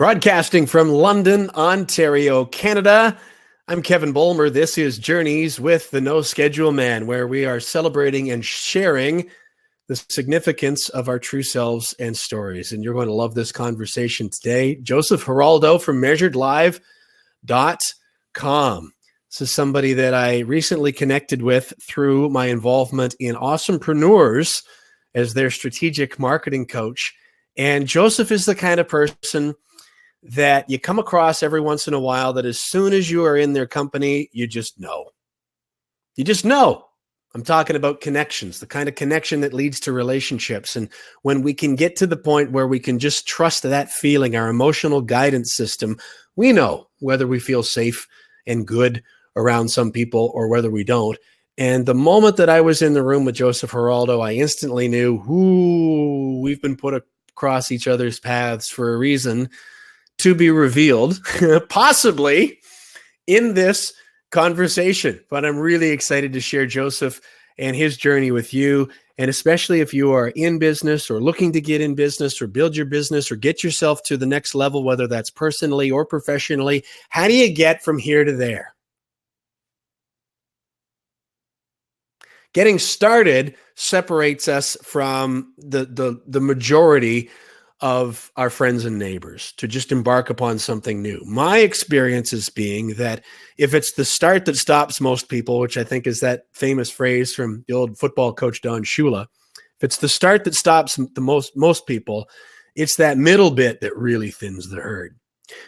Broadcasting from London, Ontario, Canada, I'm Kevin Bulmer. This is Journeys with the No Schedule Man, where we are celebrating and sharing the significance of our true selves and stories. And you're going to love this conversation today. Joseph Heraldo from measuredlive.com. This is somebody that I recently connected with through my involvement in Awesomepreneurs as their strategic marketing coach. And Joseph is the kind of person that you come across every once in a while that as soon as you are in their company, you just know. You just know. I'm talking about connections, the kind of connection that leads to relationships. And when we can get to the point where we can just trust that feeling, our emotional guidance system, we know whether we feel safe and good around some people or whether we don't. And the moment that I was in the room with Joseph Heraldo, I instantly knew, we've been put across each other's paths for a reason, to be revealed, possibly in this conversation. But I'm really excited to share Joseph and his journey with you. And especially if you are in business or looking to get in business or build your business or get yourself to the next level, whether that's personally or professionally, how do you get from here to there? Getting started separates us from the majority of our friends and neighbors to just embark upon something new. My experience is being that if it's the start that stops most people, which I think is that famous phrase from the old football coach Don Shula, if it's the start that stops the most people, it's that middle bit that really thins the herd.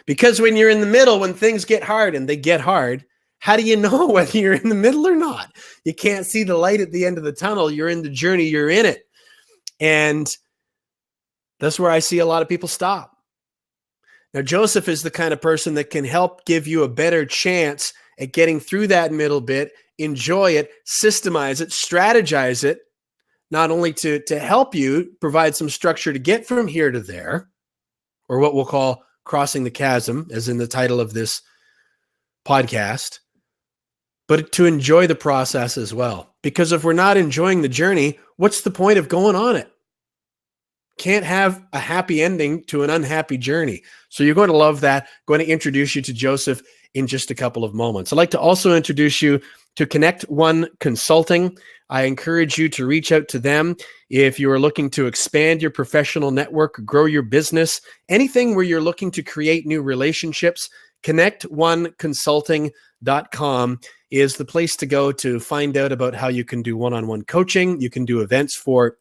Because when you're in the middle, when things get hard, and they get hard, how do you know whether you're in the middle or not? You can't see the light at the end of the tunnel. You're in the journey, you're in it. And that's where I see a lot of people stop. Now, Joseph is the kind of person that can help give you a better chance at getting through that middle bit, enjoy it, systemize it, strategize it, not only to help you provide some structure to get from here to there, or what we'll call crossing the chasm, as in the title of this podcast, but to enjoy the process as well. Because if we're not enjoying the journey, what's the point of going on it? Can't have a happy ending to an unhappy journey. So you're going to love that. I'm going to introduce you to Joseph in just a couple of moments. I'd like to also introduce you to Connect One Consulting. I encourage you to reach out to them if you are looking to expand your professional network, grow your business, anything where you're looking to create new relationships. ConnectOneConsulting.com is the place to go to find out about how you can do one-on-one coaching. You can do events for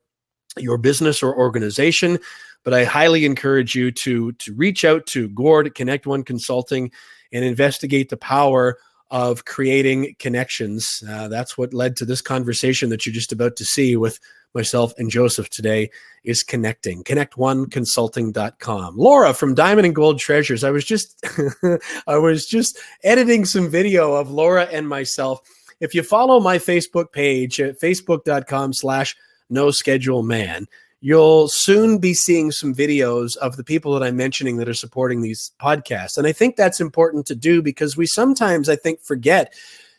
your business or organization, but I highly encourage you to reach out to Gord at Connect One Consulting and investigate the power of creating connections. That's what led to this conversation that you're just about to see with myself and Joseph today, is connecting. ConnectOneConsulting.com. Laura from Diamond and Gold Treasures. I was just editing some video of Laura and myself. If you follow my Facebook page at facebook.com/No Schedule Man, you'll soon be seeing some videos of the people that I'm mentioning that are supporting these podcasts. And I think that's important to do because we sometimes, I think, forget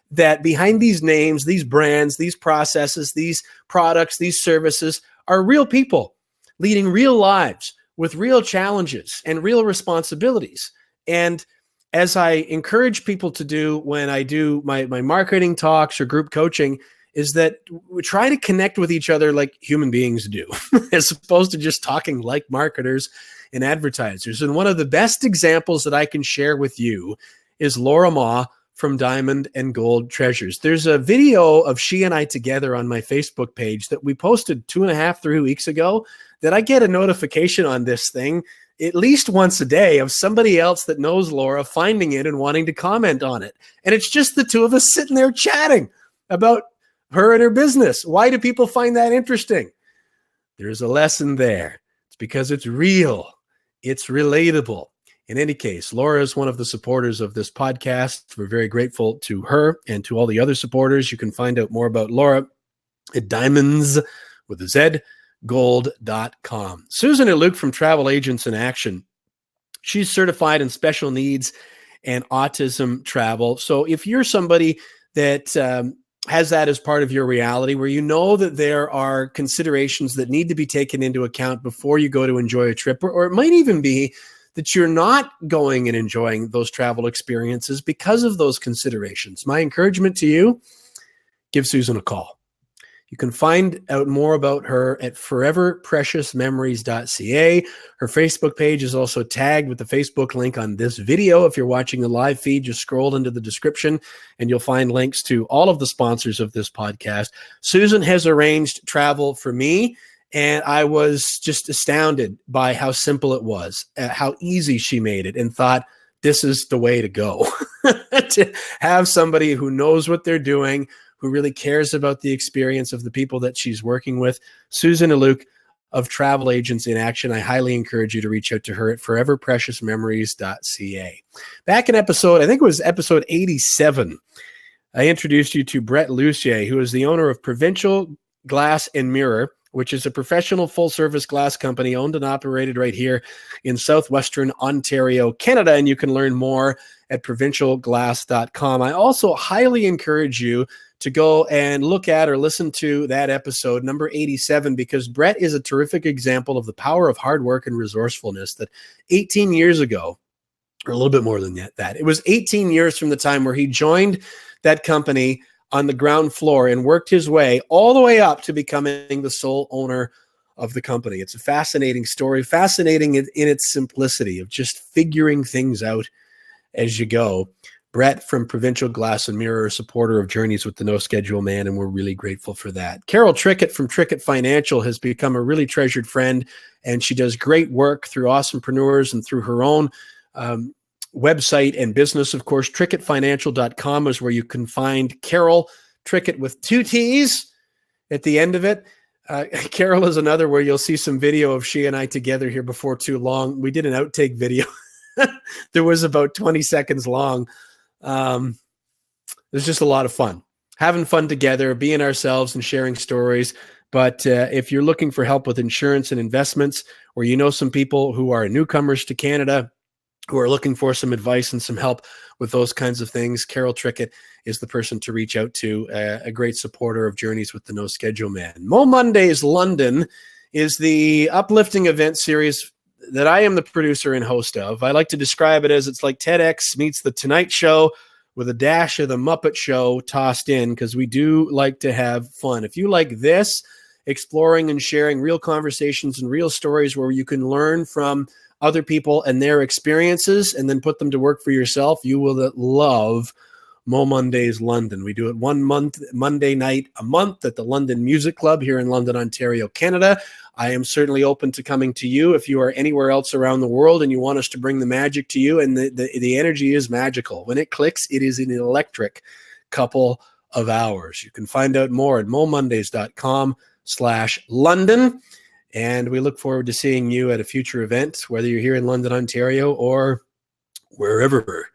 that behind these names, these brands, these processes, these products, these services are real people leading real lives with real challenges and real responsibilities. And as I encourage people to do when I do my marketing talks or group coaching, is that we try to connect with each other like human beings do, as opposed to just talking like marketers and advertisers. And one of the best examples that I can share with you is Laura Ma from Diamond and Gold Treasures. There's a video of she and I together on my Facebook page that we posted 2.5, 3 weeks ago that I get a notification on this thing at least once a day of somebody else that knows Laura finding it and wanting to comment on it. And it's just the two of us sitting there chatting about her and her business. Why do people find that interesting? There's a lesson there. It's because it's real. It's relatable. In any case, Laura is one of the supporters of this podcast. We're very grateful to her and to all the other supporters. You can find out more about Laura at diamonds with a Z, gold.com. Susan and Luke from Travel Agents in Action. She's certified in special needs and autism travel. So if you're somebody that has that as part of your reality, where you know that there are considerations that need to be taken into account before you go to enjoy a trip, or it might even be that you're not going and enjoying those travel experiences because of those considerations. My encouragement to you, give Susan a call. You can find out more about her at foreverpreciousmemories.ca. Her Facebook page is also tagged with the Facebook link on this video. If you're watching the live feed, just scroll into the description and you'll find links to all of the sponsors of this podcast. Susan has arranged travel for me, and I was just astounded by how simple it was, how easy she made it, and thought, this is the way to go. To have somebody who knows what they're doing, who really cares about the experience of the people that she's working with. Susan Aluk of Travel Agents in Action. I highly encourage you to reach out to her at foreverpreciousmemories.ca. Back in episode, I think it was episode 87, I introduced you to Brett Lucier, who is the owner of Provincial Glass and Mirror, which is a professional full-service glass company owned and operated right here in southwestern Ontario, Canada. And you can learn more at provincialglass.com. I also highly encourage you to go and look at or listen to that episode, number 87, because Brett is a terrific example of the power of hard work and resourcefulness that 18 years ago, or a little bit more than that, it was 18 years from the time where he joined that company on the ground floor and worked his way all the way up to becoming the sole owner of the company. It's a fascinating story, fascinating in its simplicity of just figuring things out as you go. Brett from Provincial Glass and Mirror, a supporter of Journeys with the No Schedule Man, and we're really grateful for that. Carol Trickett from Trickett Financial has become a really treasured friend, and she does great work through Awesomepreneurs and through her own website and business. Of course, trickettfinancial.com is where you can find Carol Trickett with 2 T's at the end of it. Carol is another where you'll see some video of she and I together here before too long. We did an outtake video. There was about 20 seconds long. It was just a lot of fun, having fun together, being ourselves and sharing stories. But if you're looking for help with insurance and investments, or you know some people who are newcomers to Canada who are looking for some advice and some help with those kinds of things, Carol Trickett is the person to reach out to, a great supporter of Journeys with the No Schedule Man. Mo Mondays London is the uplifting event series that I am the producer and host of. I like to describe it as it's like TEDx meets The Tonight Show with a dash of The Muppet Show tossed in, because we do like to have fun. If you like this, exploring and sharing real conversations and real stories where you can learn from other people and their experiences and then put them to work for yourself, you will love Mo Mondays London. We do it Monday night a month at the London Music Club here in London, Ontario, Canada. I am certainly open to coming to you if you are anywhere else around the world and you want us to bring the magic to you. And the energy is magical. When it clicks, it is an electric couple of hours. You can find out more at momondays.com/London. And we look forward to seeing you at a future event, whether you're here in London, Ontario, or wherever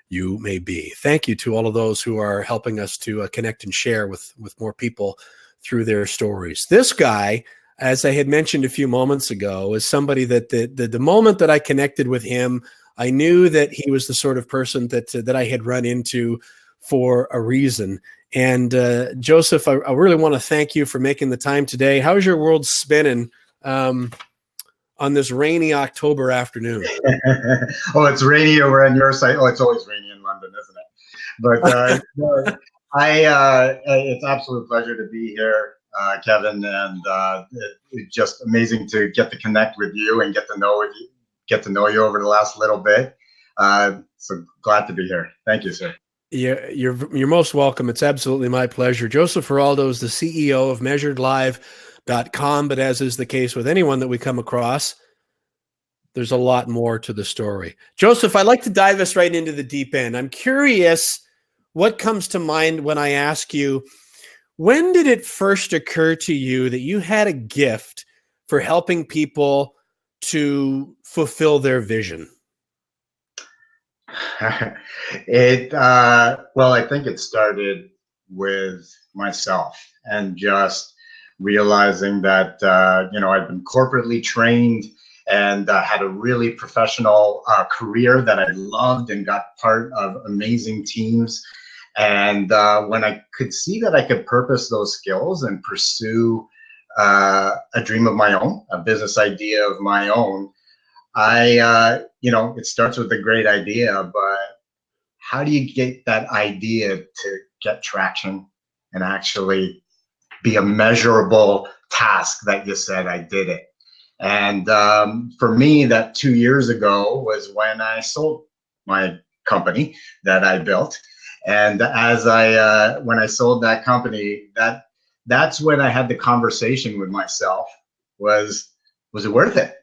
you may be. Thank you to all of those who are helping us to connect and share with more people through their stories. This guy, as I had mentioned a few moments ago, is somebody that the moment that I connected with him, I knew that he was the sort of person that I had run into for a reason. And Joseph, I really want to thank you for making the time today. How's your world spinning on this rainy October afternoon? Oh, it's rainy over on your side. Oh, it's always rainy in London, isn't it? But it's an absolute pleasure to be here, Kevin, and it's just amazing to get to connect with you and get to know you over the last little bit. So glad to be here. Thank you, sir. Yeah, you're most welcome. It's absolutely my pleasure. Joseph Heraldo is the CEO of MeasuredLive.com, but as is the case with anyone that we come across, there's a lot more to the story. Joseph, I'd like to dive us right into the deep end. I'm curious what comes to mind when I ask you, when did it first occur to you that you had a gift for helping people to fulfill their vision? Well, I think it started with myself and just realizing that I'd been corporately trained and had a really professional career that I loved and got part of amazing teams. And when I could see that I could purpose those skills and pursue a dream of my own, a business idea of my own, it starts with a great idea, but how do you get that idea to get traction and actually be a measurable task that you said, I did it? And for me, that 2 years ago was when I sold my company that I built. And when I sold that company, that's when I had the conversation with myself: was it worth it?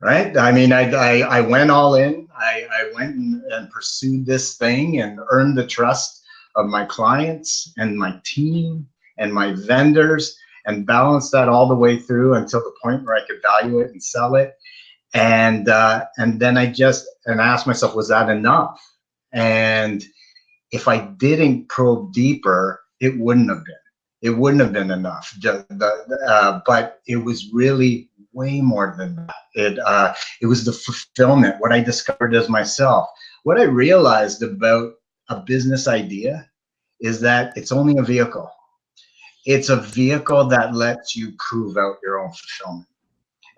Right? I mean, I went all in. I went and pursued this thing and earned the trust of my clients and my team and my vendors, and balanced that all the way through until the point where I could value it and sell it. And then I asked myself, was that enough? And if I didn't probe deeper, it wouldn't have been. It wouldn't have been enough. But it was really way more than that. It was the fulfillment, what I discovered as myself. What I realized about a business idea is that it's only a vehicle. It's a vehicle that lets you prove out your own fulfillment.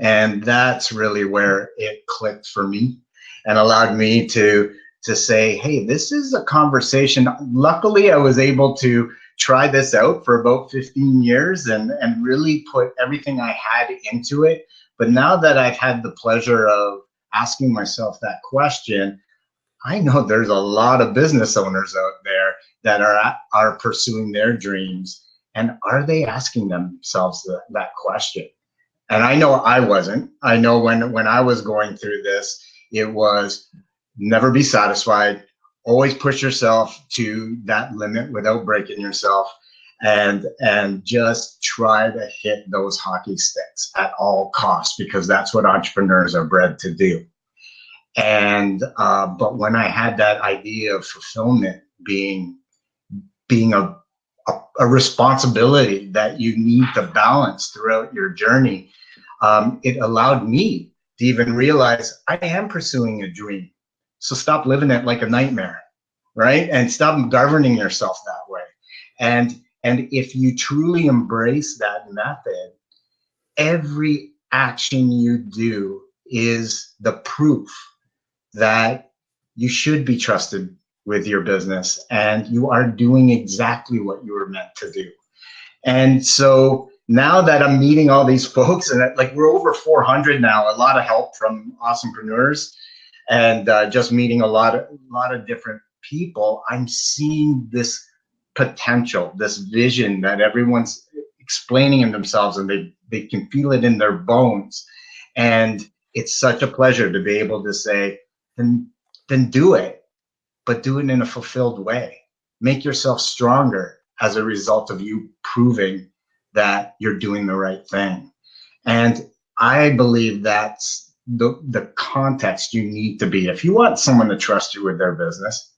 And that's really where it clicked for me and allowed me to say, hey, this is a conversation. Luckily, I was able to try this out for about 15 years and really put everything I had into it. But now that I've had the pleasure of asking myself that question, I know there's a lot of business owners out there that are pursuing their dreams. And are they asking themselves that question? And I know I wasn't. I know when I was going through this, it was never be satisfied, always push yourself to that limit without breaking yourself, and just try to hit those hockey sticks at all costs, because that's what entrepreneurs are bred to do. And but when I had that idea of fulfillment being a responsibility that you need to balance throughout your journey, it allowed me to even realize I am pursuing a dream. So stop living it like a nightmare, right? And stop governing yourself that way. And if you truly embrace that method, every action you do is the proof that you should be trusted with your business and you are doing exactly what you were meant to do. And so now that I'm meeting all these folks, and like we're over 400 now, a lot of help from awesomepreneurs, and just meeting a lot of different people, I'm seeing this potential, this vision that everyone's explaining in themselves, and they can feel it in their bones. And it's such a pleasure to be able to say, then do it, but do it in a fulfilled way. Make yourself stronger as a result of you proving that you're doing the right thing. And I believe that's the context you need to be. If you want someone to trust you with their business,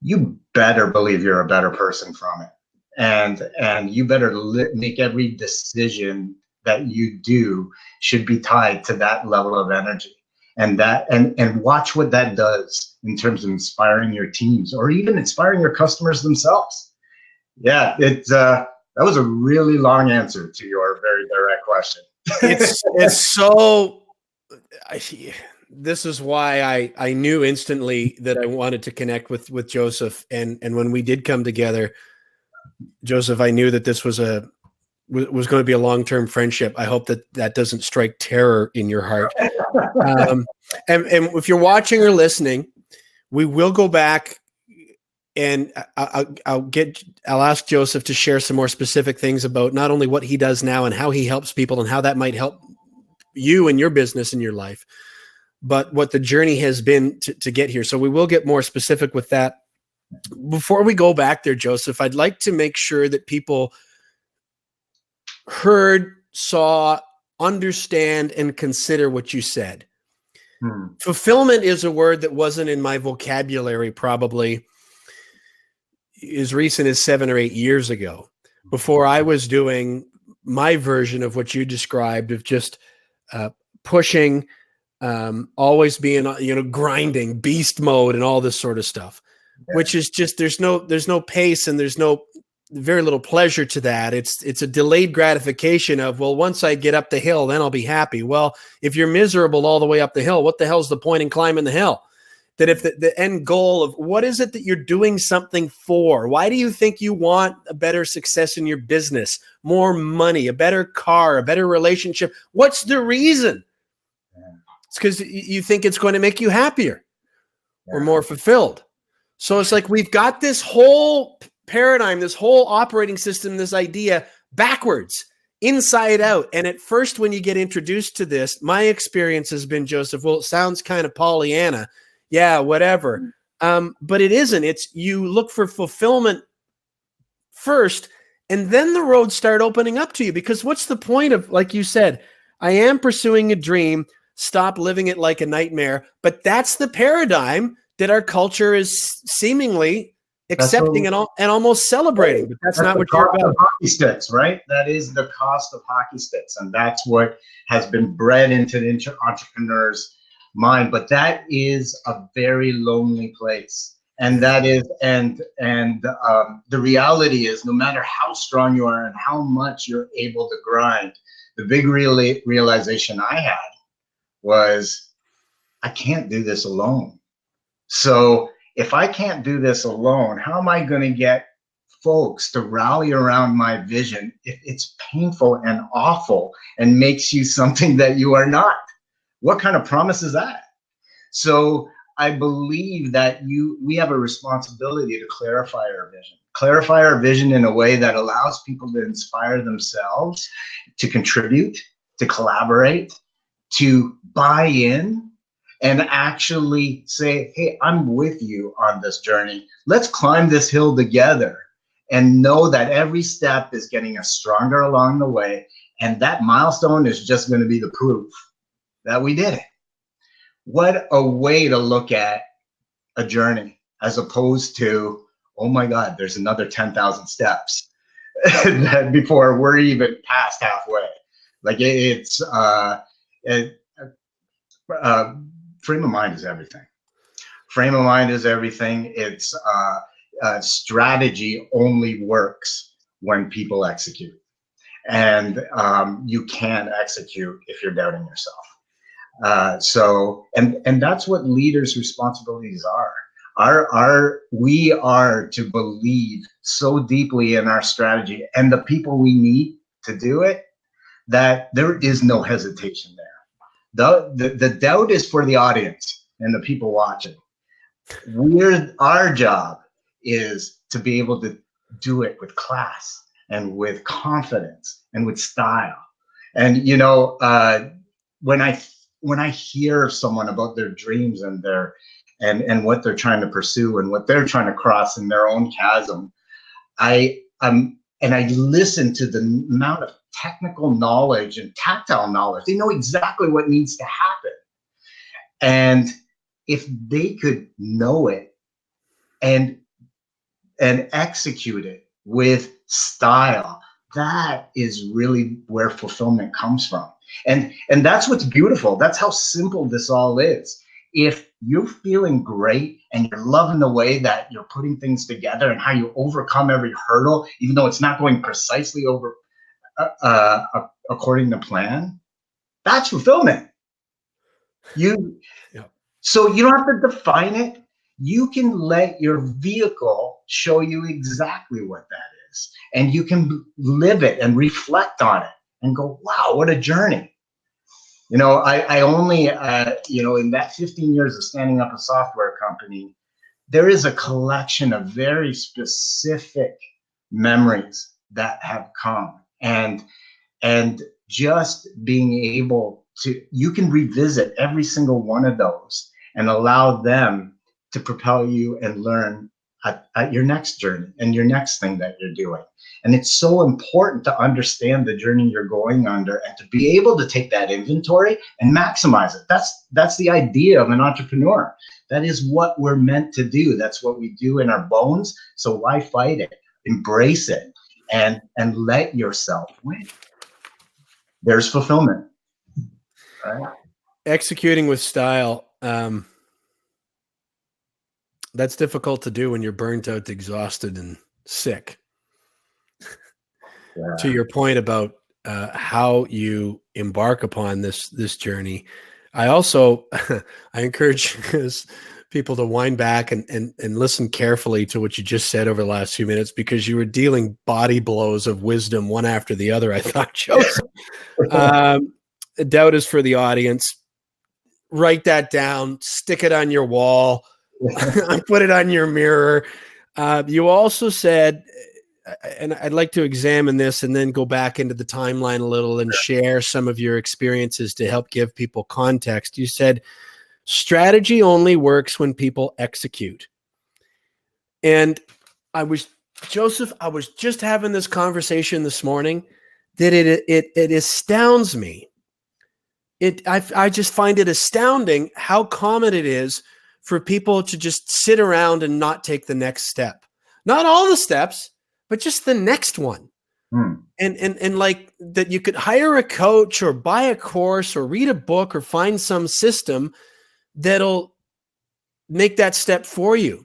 you better believe you're a better person from it. And you better make every decision that you do should be tied to that level of energy. And watch what that does in terms of inspiring your teams or even inspiring your customers themselves. Yeah, that was a really long answer to your very direct question. It's so. This is why I knew instantly that I wanted to connect with Joseph, and when we did come together, Joseph, I knew that this was going to be a long-term friendship. I hope that doesn't strike terror in your heart. And if you're watching or listening, we will go back and I'll ask Joseph to share some more specific things about not only what he does now and how he helps people and how that might help you and your business in your life, but what the journey has been to get here. So we will get more specific with that. Before we go back there, Joseph, I'd like to make sure that people heard, saw, understand, and consider what you said. Fulfillment is a word that wasn't in my vocabulary probably as recent as 7 or 8 years ago, before I was doing my version of what you described of just pushing, always being, grinding, beast mode and all this sort of stuff, which is just, there's no pace and there's no very little pleasure to that. It's a delayed gratification of, well, once I get up the hill, then I'll be happy. Well, if you're miserable all the way up the hill, what the hell's the point in climbing the hill? That if the end goal of what is it that you're doing something for? Why do you think you want a better success in your business, more money, a better car, a better relationship? What's the reason? It's because you think it's going to make you happier or more fulfilled. So it's like we've got this whole paradigm, this whole operating system, this idea backwards, inside out. And at first, when you get introduced to this, my experience has been, Joseph, well, it sounds kind of Pollyanna. Yeah, whatever. But it isn't. It's you look for fulfillment first, and then the roads start opening up to you. Because what's the point of, like you said, I am pursuing a dream, stop living it like a nightmare. But that's the paradigm that our culture is seemingly accepting and almost celebrating. But that's not what you're about. Hockey sticks, right? That is the cost of hockey sticks. And that's what has been bred into the entrepreneurs' mind. But that is a very lonely place. And that is, the reality is, no matter how strong you are and how much you're able to grind, the big realization I had was, I can't do this alone. So if I can't do this alone, how am I going to get folks to rally around my vision if it's painful and awful and makes you something that you are not? What kind of promise is that? So I believe that we have a responsibility to clarify our vision in a way that allows people to inspire themselves, to contribute, to collaborate, to buy in, and actually say, hey, I'm with you on this journey. Let's climb this hill together, and know that every step is getting us stronger along the way. And that milestone is just going to be the proof that we did it. What a way to look at a journey, as opposed to, oh my God, there's another 10,000 steps before we're even past halfway. Like frame of mind is everything. Frame of mind is everything. It's strategy only works when people execute. And you can't execute if you're doubting yourself. And that's what leaders' responsibilities are. We are to believe so deeply in our strategy and the people we need to do it that there is no hesitation there. The doubt is for the audience and the people watching. Our job is to be able to do it with class and with confidence and with style. And when I hear someone about their dreams and and what they're trying to pursue and what they're trying to cross in their own chasm, I listen to the amount of technical knowledge and tactile knowledge. They know exactly what needs to happen. And if they could know it and execute it with style, that is really where fulfillment comes from. And that's what's beautiful. That's how simple this all is. If you're feeling great and you're loving the way that you're putting things together and how you overcome every hurdle, even though it's not going precisely over according to plan, that's fulfillment. So you don't have to define it. You can let your vehicle show you exactly what that is, and you can live it and reflect on it and go, wow, what a journey. I only, in that 15 years of standing up a software company, there is a collection of very specific memories that have come. And just being able to, you can revisit every single one of those and allow them to propel you and learn at your next journey and your next thing that you're doing. And it's so important to understand the journey you're going under and to be able to take that inventory and maximize it. That's the idea of an entrepreneur. That is what we're meant to do. That's what we do in our bones. So why fight it? Embrace it and let yourself win. There's fulfillment. Right? Executing with style. That's difficult to do when you're burnt out, exhausted, and sick. to your point about how you embark upon this journey, I also I encourage people to wind back and listen carefully to what you just said over the last few minutes, because you were dealing body blows of wisdom one after the other, I thought, Joseph. Doubt is for the audience. Write that down, stick it on your wall, put it on your mirror. You also said, and I'd like to examine this and then go back into the timeline a little and share some of your experiences to help give people context. You said, strategy only works when people execute. And Joseph, I was just having this conversation this morning that it astounds me. I just find it astounding how common it is for people to just sit around and not take the next step. Not all the steps, but just the next one. And like that you could hire a coach or buy a course or read a book or find some system that'll make that step for you.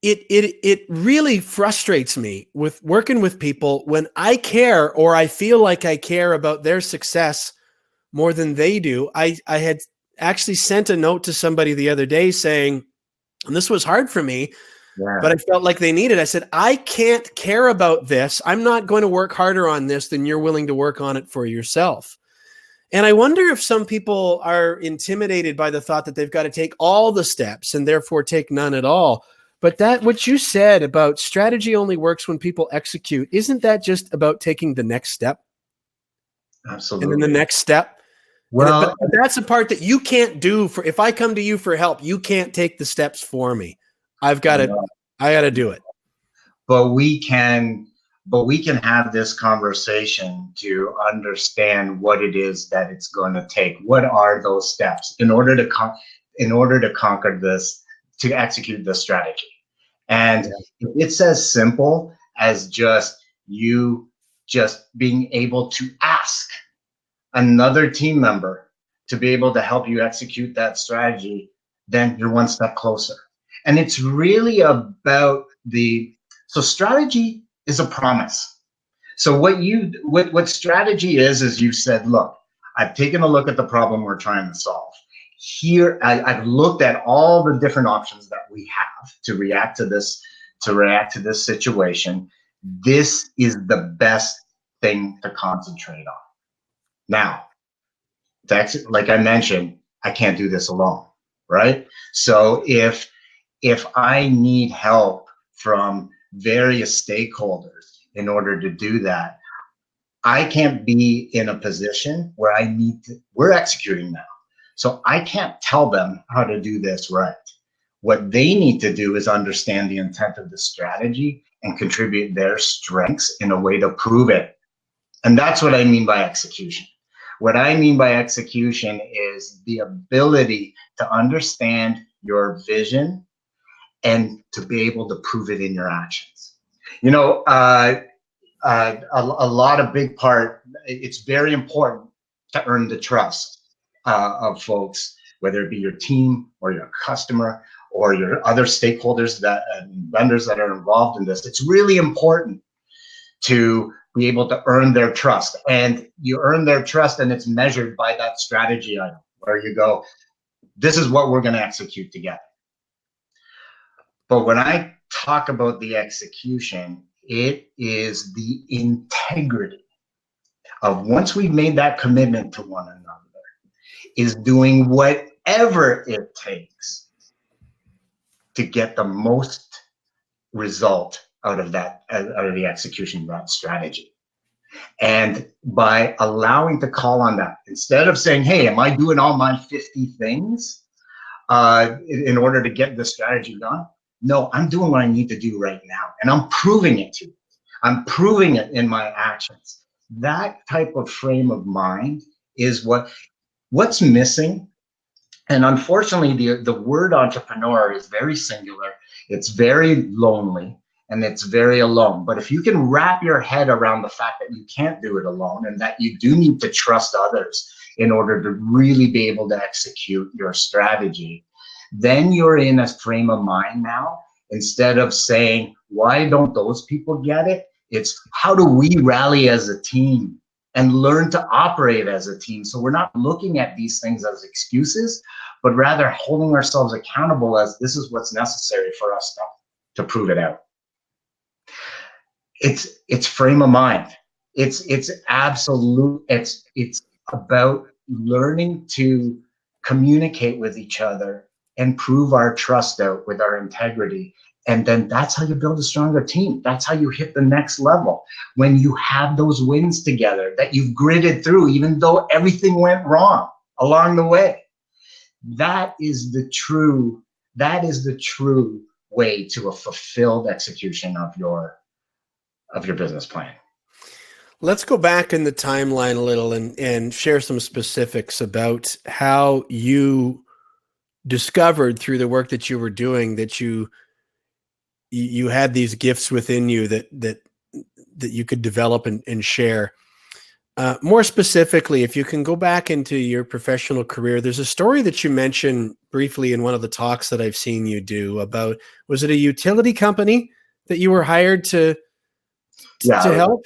It really frustrates me with working with people when I care, or I feel like I care about their success more than they do. I had actually sent a note to somebody the other day saying, and this was hard for me, but I felt like they needed. I said, I can't care about this. I'm not going to work harder on this than you're willing to work on it for yourself. And I wonder if some people are intimidated by the thought that they've got to take all the steps and therefore take none at all. But that, what you said about strategy only works when people execute, isn't that just about taking the next step? Absolutely. And then the next step. Well, but that's a part that you can't do. If I come to you for help, you can't take the steps for me. I got to do it. But we can have this conversation to understand what it is that it's going to take. What are those steps in order to conquer this, to execute the strategy? And it's as simple as just being able to ask another team member to be able to help you execute that strategy, then you're one step closer. And it's really about so strategy is a promise. So what strategy is you said, look, I've taken a look at the problem we're trying to solve. Here, I've looked at all the different options that we have to react to this situation. This is the best thing to concentrate on. Now, like I mentioned, I can't do this alone, right? So if I need help from various stakeholders in order to do that, I can't be in a position where we're executing now. So I can't tell them how to do this right. What they need to do is understand the intent of the strategy and contribute their strengths in a way to prove it. And that's what I mean by execution. What I mean by execution is the ability to understand your vision and to be able to prove it in your actions. You know, a lot of big part, it's very important to earn the trust of folks, whether it be your team or your customer or your other stakeholders vendors that are involved in this. It's really important to be able to earn their trust, and you earn their trust, and it's measured by that strategy item where you go, this is what we're going to execute together. But when I talk about the execution, it is the integrity of, once we've made that commitment to one another, is doing whatever it takes to get the most result out of the execution of that strategy. And by allowing to call on that, instead of saying, hey, am I doing all my 50 things in order to get the strategy done? No, I'm doing what I need to do right now, and I'm proving it to you. I'm proving it in my actions. That type of frame of mind is what's missing. And unfortunately, the word entrepreneur is very singular. It's very lonely, and it's very alone. But if you can wrap your head around the fact that you can't do it alone, and that you do need to trust others in order to really be able to execute your strategy, then you're in a frame of mind now. Instead of saying, why don't those people get it? It's how do we rally as a team and learn to operate as a team? So we're not looking at these things as excuses, but rather holding ourselves accountable as this is what's necessary for us to prove it out. It's frame of mind. It's absolute. It's about learning to communicate with each other and prove our trust out with our integrity. And then that's how you build a stronger team. That's how you hit the next level. When you have those wins together that you've gritted through, even though everything went wrong along the way. That is the true way to a fulfilled execution of your business plan. Let's go back in the timeline a little and share some specifics about how you discovered through the work that you were doing that you had these gifts within you that you could develop and share. More specifically, if you can go back into your professional career, there's a story that you mentioned briefly in one of the talks that I've seen you do about, was it a utility company that you were hired to help?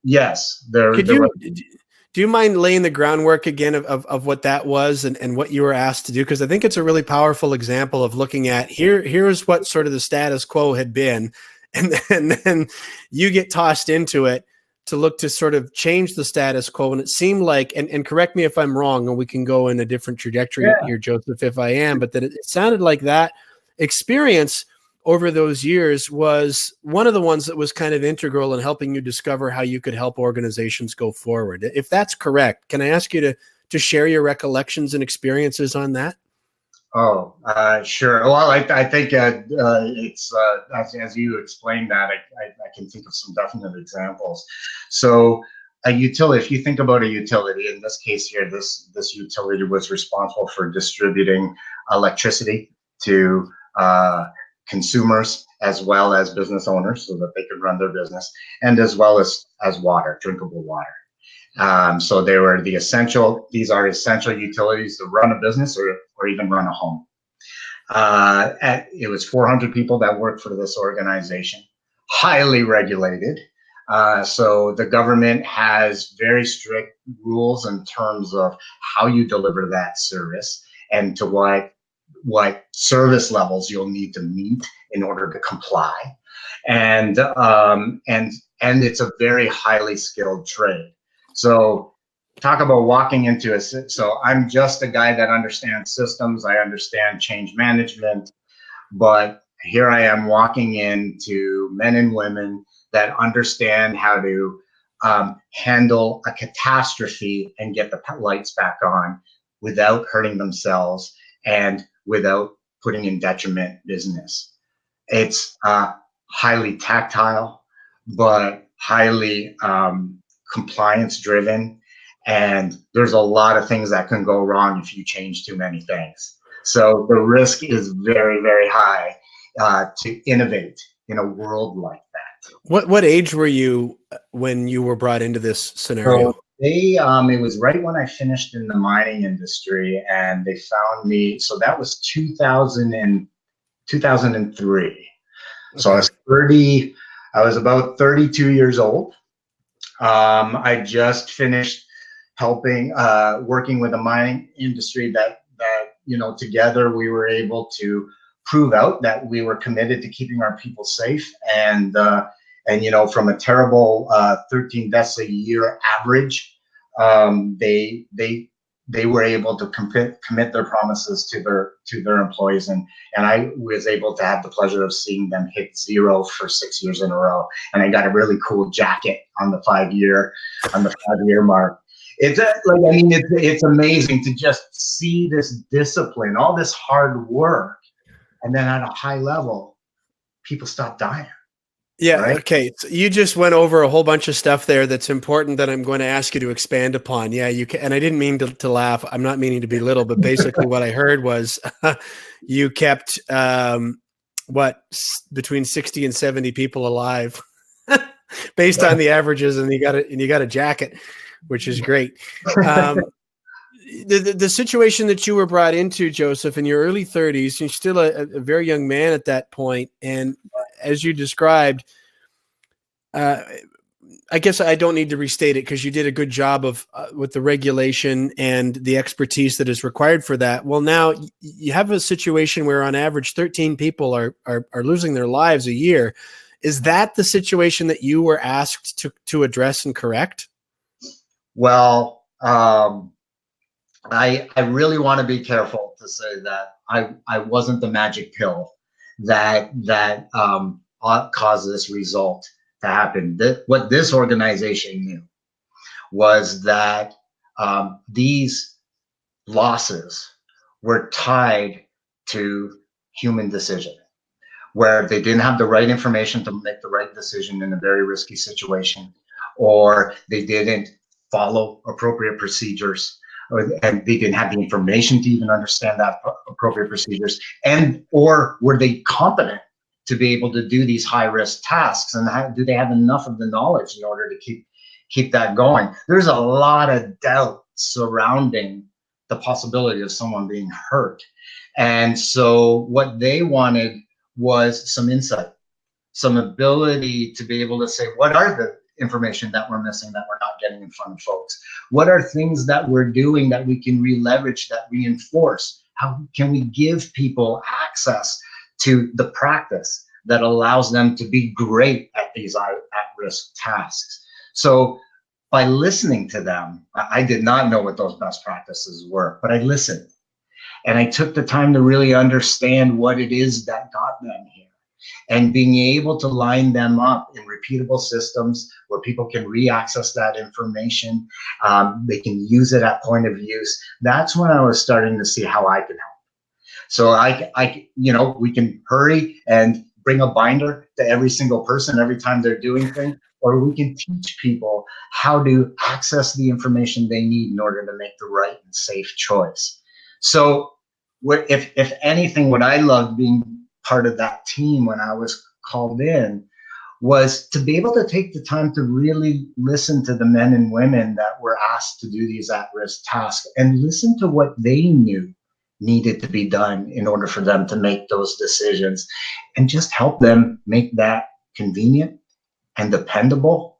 Yes. Do you mind laying the groundwork again of what that was and what you were asked to do? Because I think it's a really powerful example of looking at here's what sort of the status quo had been. And then you get tossed into it to look to sort of change the status quo. And it seemed like, and correct me if I'm wrong, and we can go in a different trajectory here, Joseph, if I am, but that it sounded like that experience over those years was one of the ones that was kind of integral in helping you discover how you could help organizations go forward. If that's correct, can I ask you to share your recollections and experiences on that? Oh, sure. Well, I think it's as you explained that, I can think of some definite examples. So a utility, if you think about a utility, in this case here, this utility was responsible for distributing electricity to consumers as well as business owners so that they could run their business, and as well as water, drinkable water. So these are essential utilities to run a business or even run a home. It was 400 people that worked for this organization, highly regulated. So the government has very strict rules in terms of how you deliver that service and to what service levels you'll need to meet in order to comply. And it's a very highly skilled trade. So talk about walking into so I'm just a guy that understands systems. I understand change management, but here I am walking into men and women that understand how to handle a catastrophe and get the lights back on without hurting themselves and without putting in detriment business. It's highly tactile, but highly compliance driven, and there's a lot of things that can go wrong if you change too many things. So the risk is very, very high to innovate in a world like that. What age were you when you were brought into this scenario? So it was right when I finished in the mining industry, and they found me. So that was 2003. Okay. So I was about 32 years old. I just finished working with the mining industry that together we were able to prove out that we were committed to keeping our people safe. And from a terrible 13 deaths a year average, they were able to commit their promises to their employees, and I was able to have the pleasure of seeing them hit zero for 6 years in a row. And I got a really cool jacket on the 5-year mark. It's amazing to just see this discipline, all this hard work, and then at a high level, people stop dying. Yeah. Right? Okay. So you just went over a whole bunch of stuff there that's important that I'm going to ask you to expand upon. Yeah, you can, and I didn't mean to laugh. I'm not meaning to belittle, but basically what I heard was you kept between 60 and 70 people alive based on the averages, and you got a jacket, which is great. The situation that you were brought into, Joseph, in your early 30s, you're still a very young man at that point, and as you described, Uh, I guess I don't need to restate it because you did a good job of with the regulation and the expertise that is required for that. Well, now you have a situation where on average 13 people are losing their lives a year. Is that the situation that you were asked to address and correct? Well, I really want to be careful to say that I wasn't the magic pill that caused this result to happen. What this organization knew was that these losses were tied to human decision, where they didn't have the right information to make the right decision in a very risky situation, or they didn't follow appropriate procedures, and they didn't have the information to even understand that appropriate procedures, and or were they competent to be able to do these high risk tasks, and do they have enough of the knowledge in order to keep that going? There's a lot of doubt surrounding the possibility of someone being hurt, and so what they wanted was some insight, some ability to be able to say, what are the information that we're missing that we're not getting in front of folks? What are things that we're doing that we can re-leverage, that reinforce? How can we give people access to the practice that allows them to be great at these at-risk tasks? So by listening to them, I did not know what those best practices were, but I listened. And I took the time to really understand what it is that got them here, and being able to line them up in repeatable systems where people can re-access that information. They can use it at point of use. That's when I was starting to see how I could help. So we can hurry and bring a binder to every single person every time they're doing things, or we can teach people how to access the information they need in order to make the right and safe choice. So if anything, what I loved being part of that team when I was called in was to be able to take the time to really listen to the men and women that were asked to do these at-risk tasks, and listen to what they knew needed to be done in order for them to make those decisions, and just help them make that convenient and dependable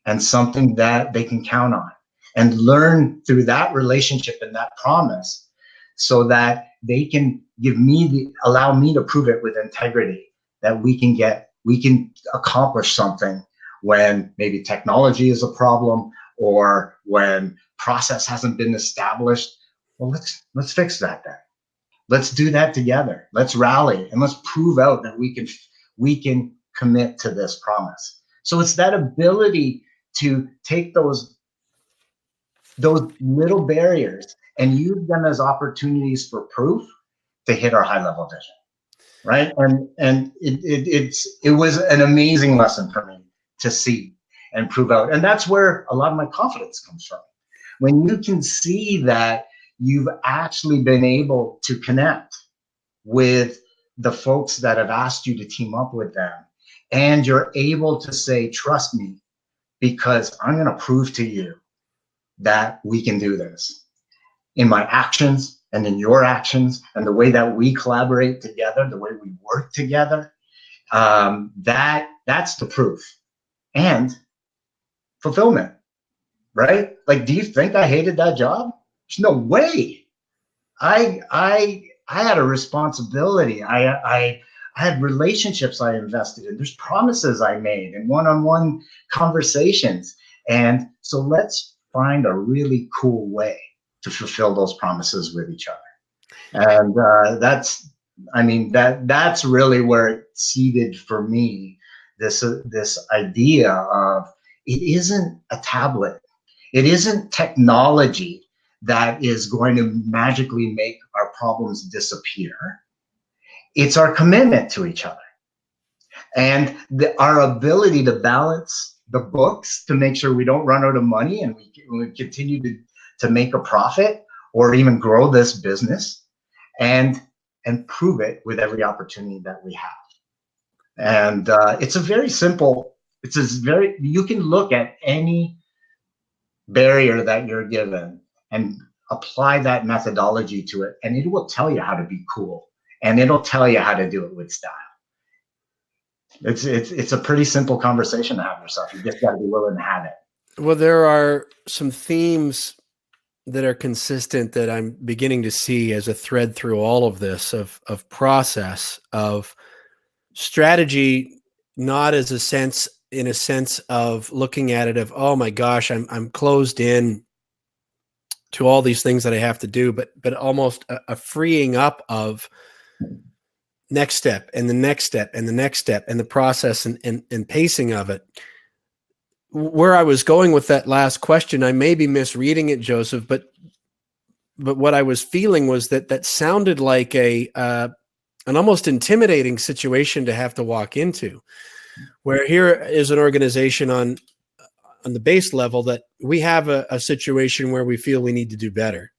and something that they can count on, and learn through that relationship and that promise, so that they can allow me to prove it with integrity, that we can accomplish something when maybe technology is a problem, or when process hasn't been established. Well, let's fix that then. Let's do that together. Let's rally, and let's prove out that we can commit to this promise. So it's that ability to take those little barriers and use them as opportunities for proof to hit our high level vision, right? And it was an amazing lesson for me to see and prove out, and that's where a lot of my confidence comes from. When you can see that you've actually been able to connect with the folks that have asked you to team up with them, and you're able to say, trust me, because I'm going to prove to you that we can do this in my actions and in your actions, and the way that we collaborate together, the way we work together, that's the proof and fulfillment, right? Like, do you think I hated that job? There's no way. I had a responsibility. I had relationships I invested in. There's promises I made in one-on-one conversations. And so let's find a really cool way to fulfill those promises with each other. And that's really where it seeded for me this idea of, it isn't a tablet, it isn't technology that is going to magically make our problems disappear. It's our commitment to each other, and our ability to balance the books to make sure we don't run out of money, and we continue to make a profit, or even grow this business, and prove it with every opportunity that we have. And it's a very simple, you can look at any barrier that you're given and apply that methodology to it, and it will tell you how to be cool, and it'll tell you how to do it with style. It's a pretty simple conversation to have yourself. You just got to be willing to have it. Well, there are some themes that are consistent that I'm beginning to see as a thread through all of this of process, of strategy, not as a sense in a sense of looking at it of, oh my gosh, I'm closed in to all these things that I have to do, but almost a freeing up of next step and the next step and the next step and the process and pacing of it. Where I was going with that last question, I may be misreading it, Joseph, but what I was feeling was that sounded like an almost intimidating situation to have to walk into, where here is an organization on the base level that we have a situation where we feel we need to do better.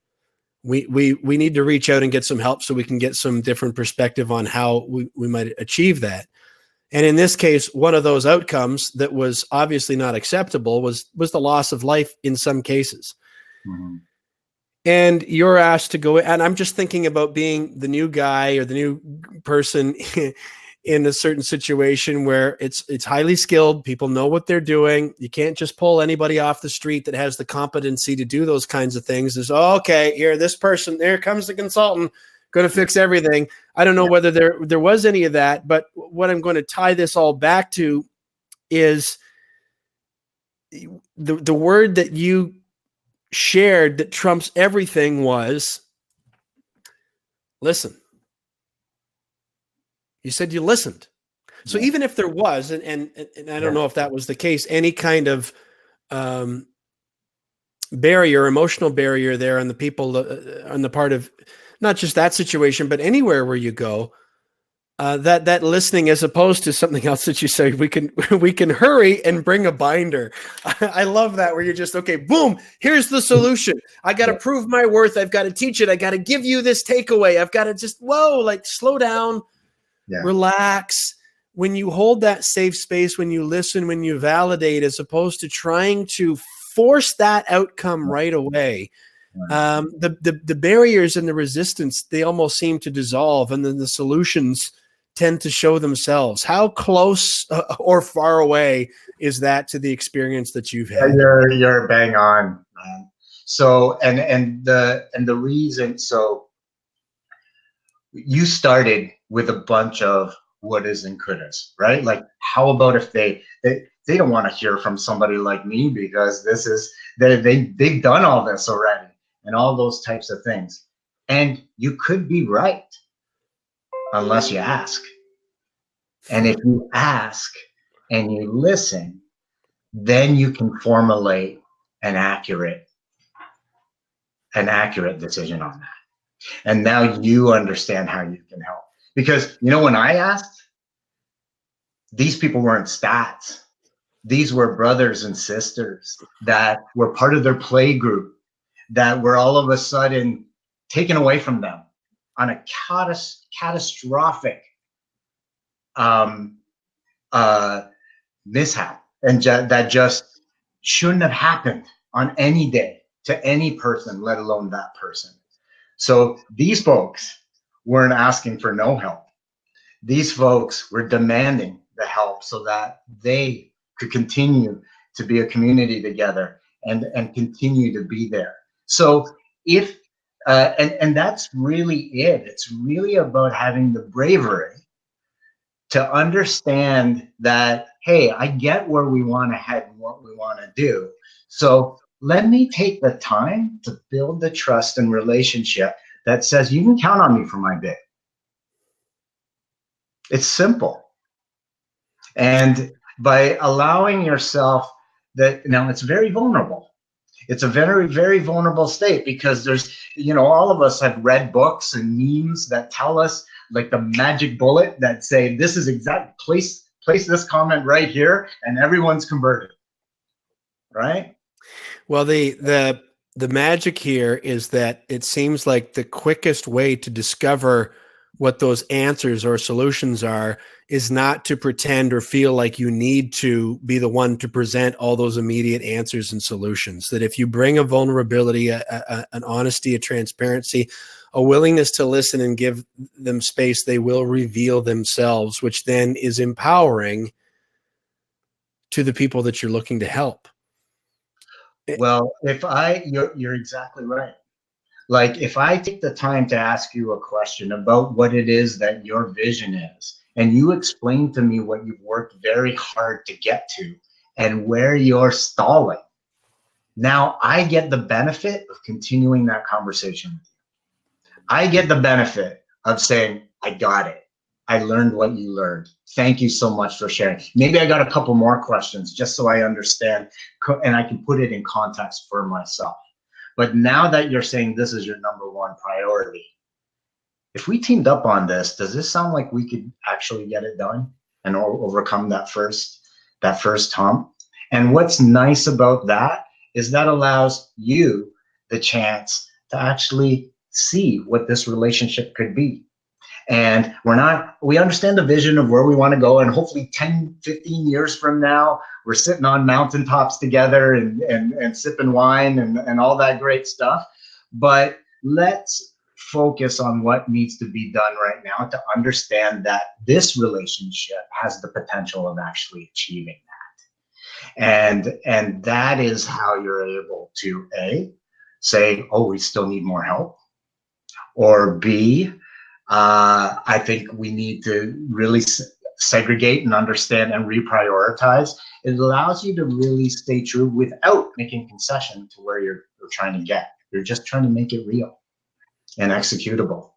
We need to reach out and get some help so we can get some different perspective on how we might achieve that. And in this case, one of those outcomes that was obviously not acceptable was the loss of life in some cases. Mm-hmm. And you're asked to go, and I'm just thinking about being the new guy or the new person in a certain situation where it's highly skilled. People know what they're doing. You can't just pull anybody off the street that has the competency to do those kinds of things. There's, oh, okay, here, this person, there comes the consultant, going to fix everything. I don't know whether there was any of that, but what I'm going to tie this all back to is the word that you shared that trumps everything was listen. You said you listened. So even if there was, and I don't know if that was the case, any kind of barrier, emotional barrier there on the people, on the part of not just that situation, but anywhere where you go, that listening, as opposed to something else that you say, we can hurry and bring a binder. I love that, where you're just, okay, boom, here's the solution. I got to prove my worth. I've got to teach it. I got to give you this takeaway. I've got to just, slow down, relax. When you hold that safe space, when you listen, when you validate, as opposed to trying to force that outcome right away, the barriers and the resistance, they almost seem to dissolve, and then the solutions tend to show themselves. How close or far away is that to the experience that you've had? You're bang on, man. So and the reason, so you started with a bunch of wouldas and couldas, right? Like, how about if they don't want to hear from somebody like me, because this is they've done all this already, and all those types of things. And you could be right unless you ask. And if you ask and you listen, then you can formulate an accurate decision on that. And now you understand how you can help. Because, when I asked, these people weren't stats. These were brothers and sisters that were part of their play group, that were all of a sudden taken away from them on a catastrophic mishap, and that just shouldn't have happened on any day to any person, let alone that person. So these folks weren't asking for no help. These folks were demanding the help so that they could continue to be a community together and continue to be there. So if and that's really it. It's really about having the bravery to understand that, hey, I get where we want to head and what we want to do. So let me take the time to build the trust and relationship that says you can count on me for my bit. It's simple. And by allowing yourself that, now it's very vulnerable. It's a very, very vulnerable state, because there's, all of us have read books and memes that tell us, like, the magic bullet that say, this is exact, place this comment right here and everyone's converted, right? Well, the magic here is that it seems like the quickest way to discover what those answers or solutions are is not to pretend or feel like you need to be the one to present all those immediate answers and solutions. That if you bring a vulnerability, an honesty, a transparency, a willingness to listen and give them space, they will reveal themselves, which then is empowering to the people that you're looking to help. Well, you're exactly right. Like, if I take the time to ask you a question about what it is that your vision is, and you explain to me what you've worked very hard to get to and where you're stalling, now I get the benefit of continuing that conversation with you. I get the benefit of saying, I got it. I learned what you learned. Thank you so much for sharing. Maybe I got a couple more questions just so I understand and I can put it in context for myself. But now that you're saying this is your number one priority, if we teamed up on this, does this sound like we could actually get it done and overcome that first hump? And what's nice about that is that allows you the chance to actually see what this relationship could be. And we understand the vision of where we want to go. And hopefully 10, 15 years from now, we're sitting on mountaintops together and sipping wine and all that great stuff. But let's focus on what needs to be done right now to understand that this relationship has the potential of actually achieving that. And that is how you're able to say, oh, we still need more help, or B, I think we need to really segregate and understand and reprioritize. It allows you to really stay true without making concession to where you're trying to get. You're just trying to make it real and executable.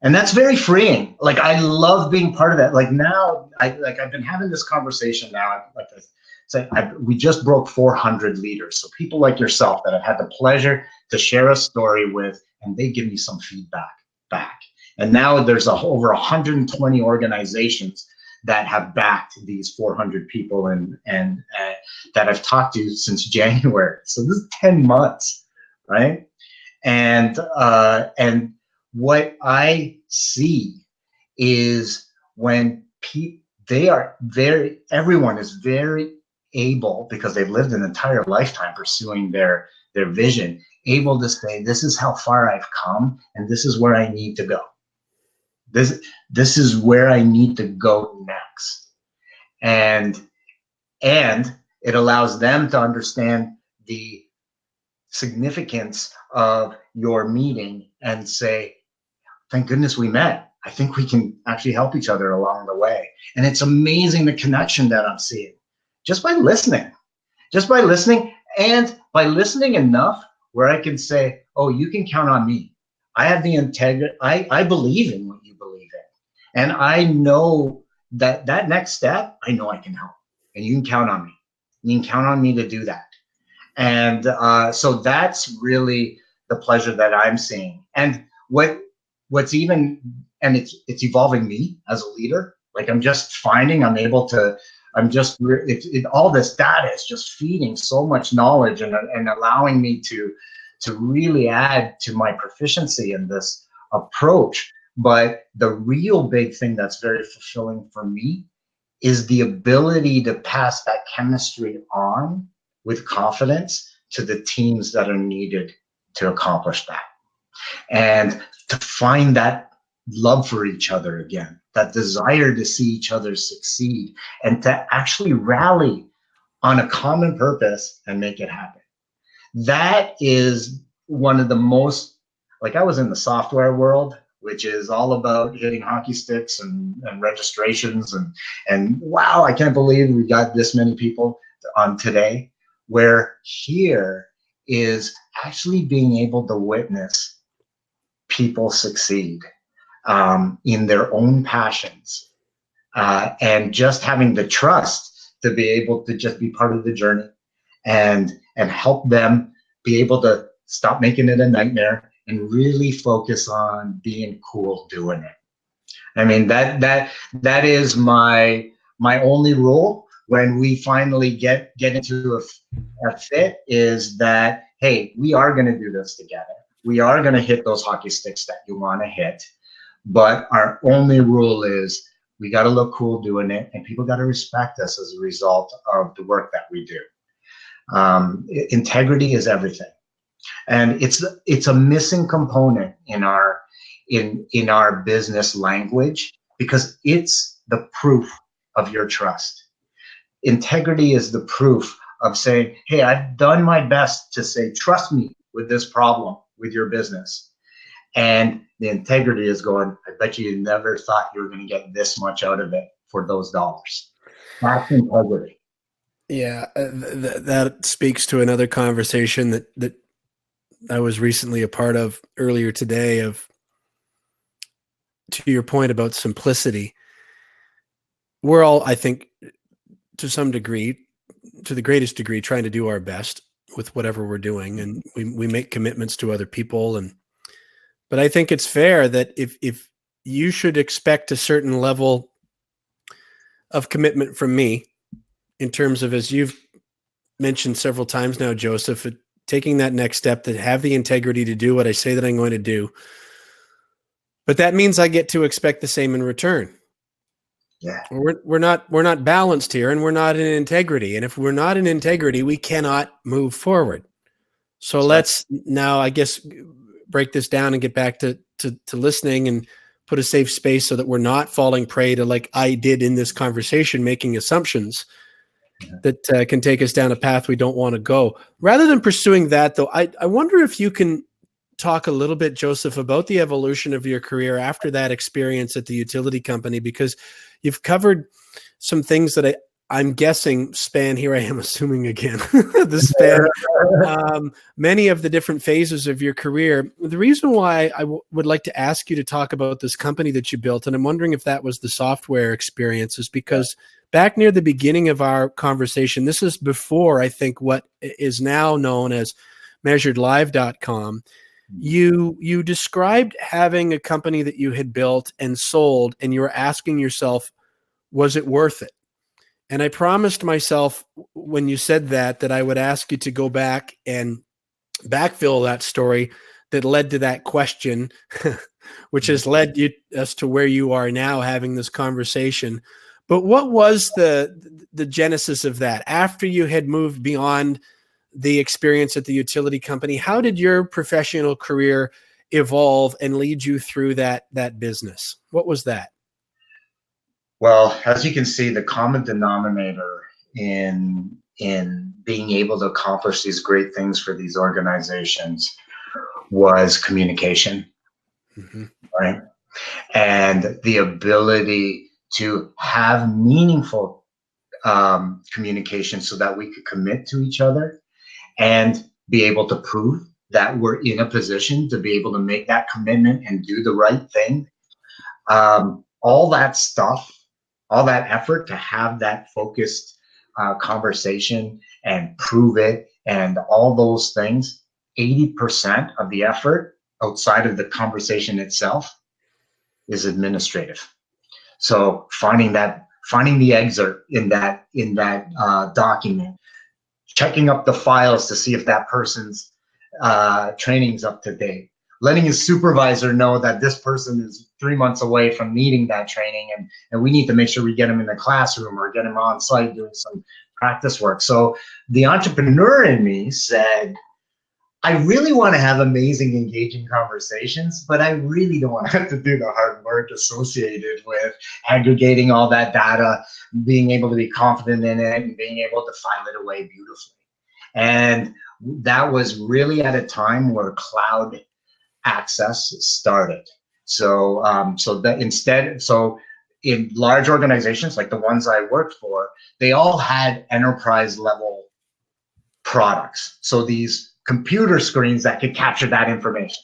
And that's very freeing. Like, I love being part of that. Like, now, I've been having this conversation now. Like I say, we just broke 400 leaders. So people like yourself that I've had the pleasure to share a story with, and they give me some feedback back. And now there's over 120 organizations that have backed these 400 people and that I've talked to since January. So this is 10 months, right? And what I see is when everyone is very able, because they've lived an entire lifetime pursuing their vision, able to say, this is how far I've come and this is where I need to go. This is where I need to go next. And it allows them to understand the significance of your meeting and say, thank goodness we met. I think we can actually help each other along the way. And it's amazing the connection that I'm seeing just by listening. And by listening enough where I can say, oh, you can count on me. I have the integrity. I believe in what you believe in. And I know that next step, I know I can help. And you can count on me. You can count on me to do that. And so that's really the pleasure that I'm seeing. And what's even, and it's evolving me as a leader. Like, I'm just finding all this data is just feeding so much knowledge and allowing me to really add to my proficiency in this approach. But the real big thing that's very fulfilling for me is the ability to pass that chemistry on with confidence to the teams that are needed to accomplish that. And to find that love for each other again, that desire to see each other succeed, and to actually rally on a common purpose and make it happen. That is one of the most, like, I was in the software world, which is all about hitting hockey sticks and registrations and wow, I can't believe we got this many people on today. Where here is actually being able to witness people succeed in their own passions, and just having the trust to be able to just be part of the journey and help them be able to stop making it a nightmare and really focus on being cool doing it. I mean, that is my only rule when we finally get into a fit, is that, hey, we are going to do this together. We are going to hit those hockey sticks that you want to hit, But our only rule is we got to look cool doing it, and people got to respect us as a result of the work that we do. Integrity is everything, and it's a missing component in our business language, because it's the proof of your trust. Integrity is the proof of saying, hey, I've done my best to say, trust me with this problem with your business. And the integrity is going, I bet you never thought you were going to get this much out of it for those dollars. That's integrity. Yeah, that speaks to another conversation that I was recently a part of earlier today, of, to your point about simplicity. We're all, I think, to some degree, to the greatest degree, trying to do our best with whatever we're doing, and we make commitments to other people. But I think it's fair that if you should expect a certain level of commitment from me, in terms of, as you've mentioned several times now, Joseph, taking that next step, that have the integrity to do what I say that I'm going to do. But that means I get to expect the same in return. Yeah. We're not balanced here, and we're not in integrity. And if we're not in integrity, we cannot move forward. So let's now, I guess, break this down and get back to listening, and put a safe space so that we're not falling prey to, like I did in this conversation, making assumptions that can take us down a path we don't want to go. Rather than pursuing that, though, I wonder if you can talk a little bit, Joseph, about the evolution of your career after that experience at the utility company, because you've covered some things that I'm guessing span, here I am assuming again, the span many of the different phases of your career. The reason why I would like to ask you to talk about this company that you built, and I'm wondering if that was the software experience, is because back near the beginning of our conversation, this is before, I think, what is now known as measuredlive.com. You described having a company that you had built and sold, and you were asking yourself, was it worth it? And I promised myself when you said that I would ask you to go back and backfill that story that led to that question, which has led us to where you are now, having this conversation. But what was the genesis of that? After you had moved beyond the experience at the utility company, how did your professional career evolve and lead you through that business? What was that? Well, as you can see, the common denominator in being able to accomplish these great things for these organizations was communication, right? And the ability to have meaningful communication so that we could commit to each other and be able to prove that we're in a position to be able to make that commitment and do the right thing. All that stuff, all that effort to have that focused conversation and prove it, and all those things, 80% of the effort outside of the conversation itself is administrative. So finding the excerpt in that document, checking up the files to see if that person's training's up to date, letting his supervisor know that this person is 3 months away from needing that training, and we need to make sure we get him in the classroom or get him on site doing some practice work. So the entrepreneur in me said, I really want to have amazing, engaging conversations, but I really don't want to have to do the hard work associated with aggregating all that data, being able to be confident in it, and being able to file it away beautifully. And that was really at a time where cloud access started. So in large organizations like the ones I worked for, they all had enterprise level products. So these computer screens that could capture that information.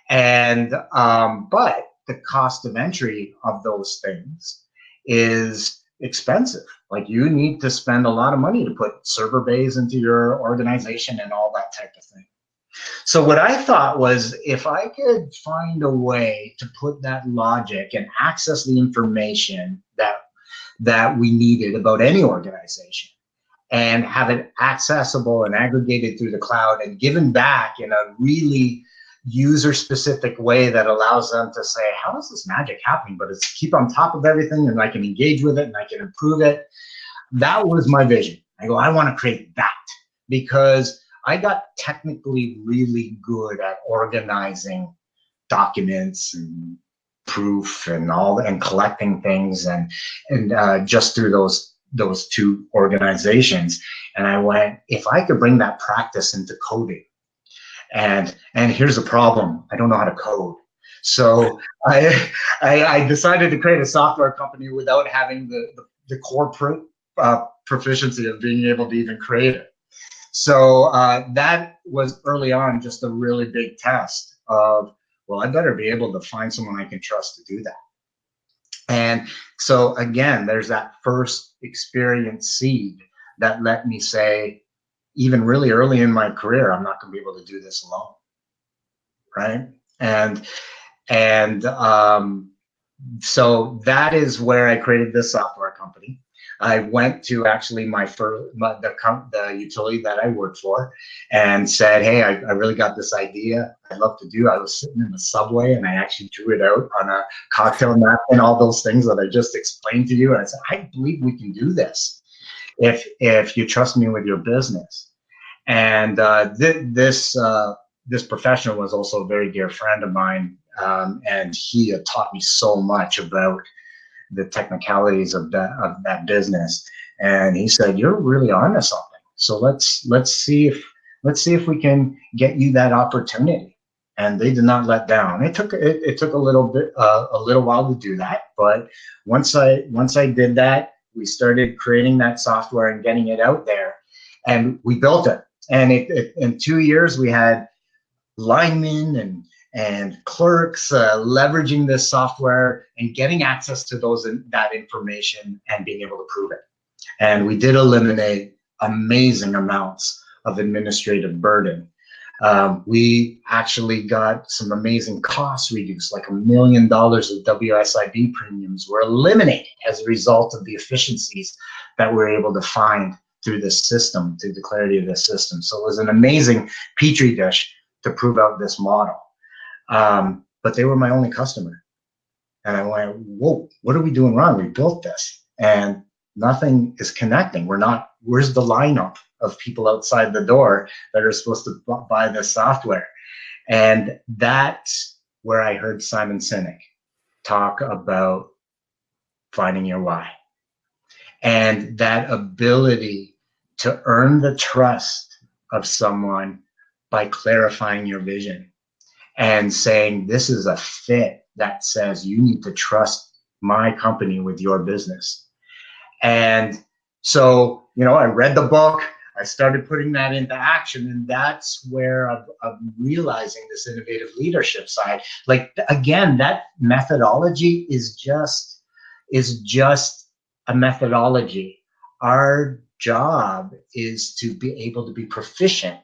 And but the cost of entry of those things is expensive. Like, you need to spend a lot of money to put server bays into your organization and all that type of thing. So what I thought was, if I could find a way to put that logic and access the information that we needed about any organization, and have it accessible and aggregated through the cloud and given back in a really user-specific way that allows them to say, how is this magic happening? But it's keep on top of everything, and I can engage with it, and I can improve it. That was my vision. I go, I want to create that, because I got technically really good at organizing documents and proof and all, and collecting things, and just through those two organizations. And I went, if I could bring that practice into coding, and here's the problem, I don't know how to code. So I decided to create a software company without having the core proficiency of being able to even create it. So that was early on just a really big test of, well, I better be able to find someone I can trust to do that. And so again, there's that first experience seed that let me say, even really early in my career, I'm not going to be able to do this alone, right? And so that is where I created this software company. I went to actually the utility that I worked for and said, hey, I really got this idea I'd love to do. I was sitting in the subway and I actually drew it out on a cocktail napkin, all those things that I just explained to you. And I said, I believe we can do this if you trust me with your business. And this professional was also a very dear friend of mine, and he had taught me so much about the technicalities of that business. And he said, you're really onto something. So let's see if we can get you that opportunity. And they did not let down. It took a little while to do that, but once I did that, we started creating that software and getting it out there, and we built it. And in 2 years, we had linemen and clerks leveraging this software and getting access to that information and being able to prove it. And we did eliminate amazing amounts of administrative burden. We actually got some amazing costs reduced, like $1 million of WSIB premiums were eliminated as a result of the efficiencies that we're able to find through this system, through the clarity of this system. So it was an amazing petri dish to prove out this model. But they were my only customer. And I went, whoa, what are we doing wrong? We built this and nothing is connecting. Where's the lineup of people outside the door that are supposed to buy this software? And that's where I heard Simon Sinek talk about finding your why. And that ability to earn the trust of someone by clarifying your vision and saying, this is a fit that says you need to trust my company with your business. And so, I read the book, I started putting that into action, and that's where I'm realizing this innovative leadership side. Like, again, that methodology is just a methodology. Our job is to be able to be proficient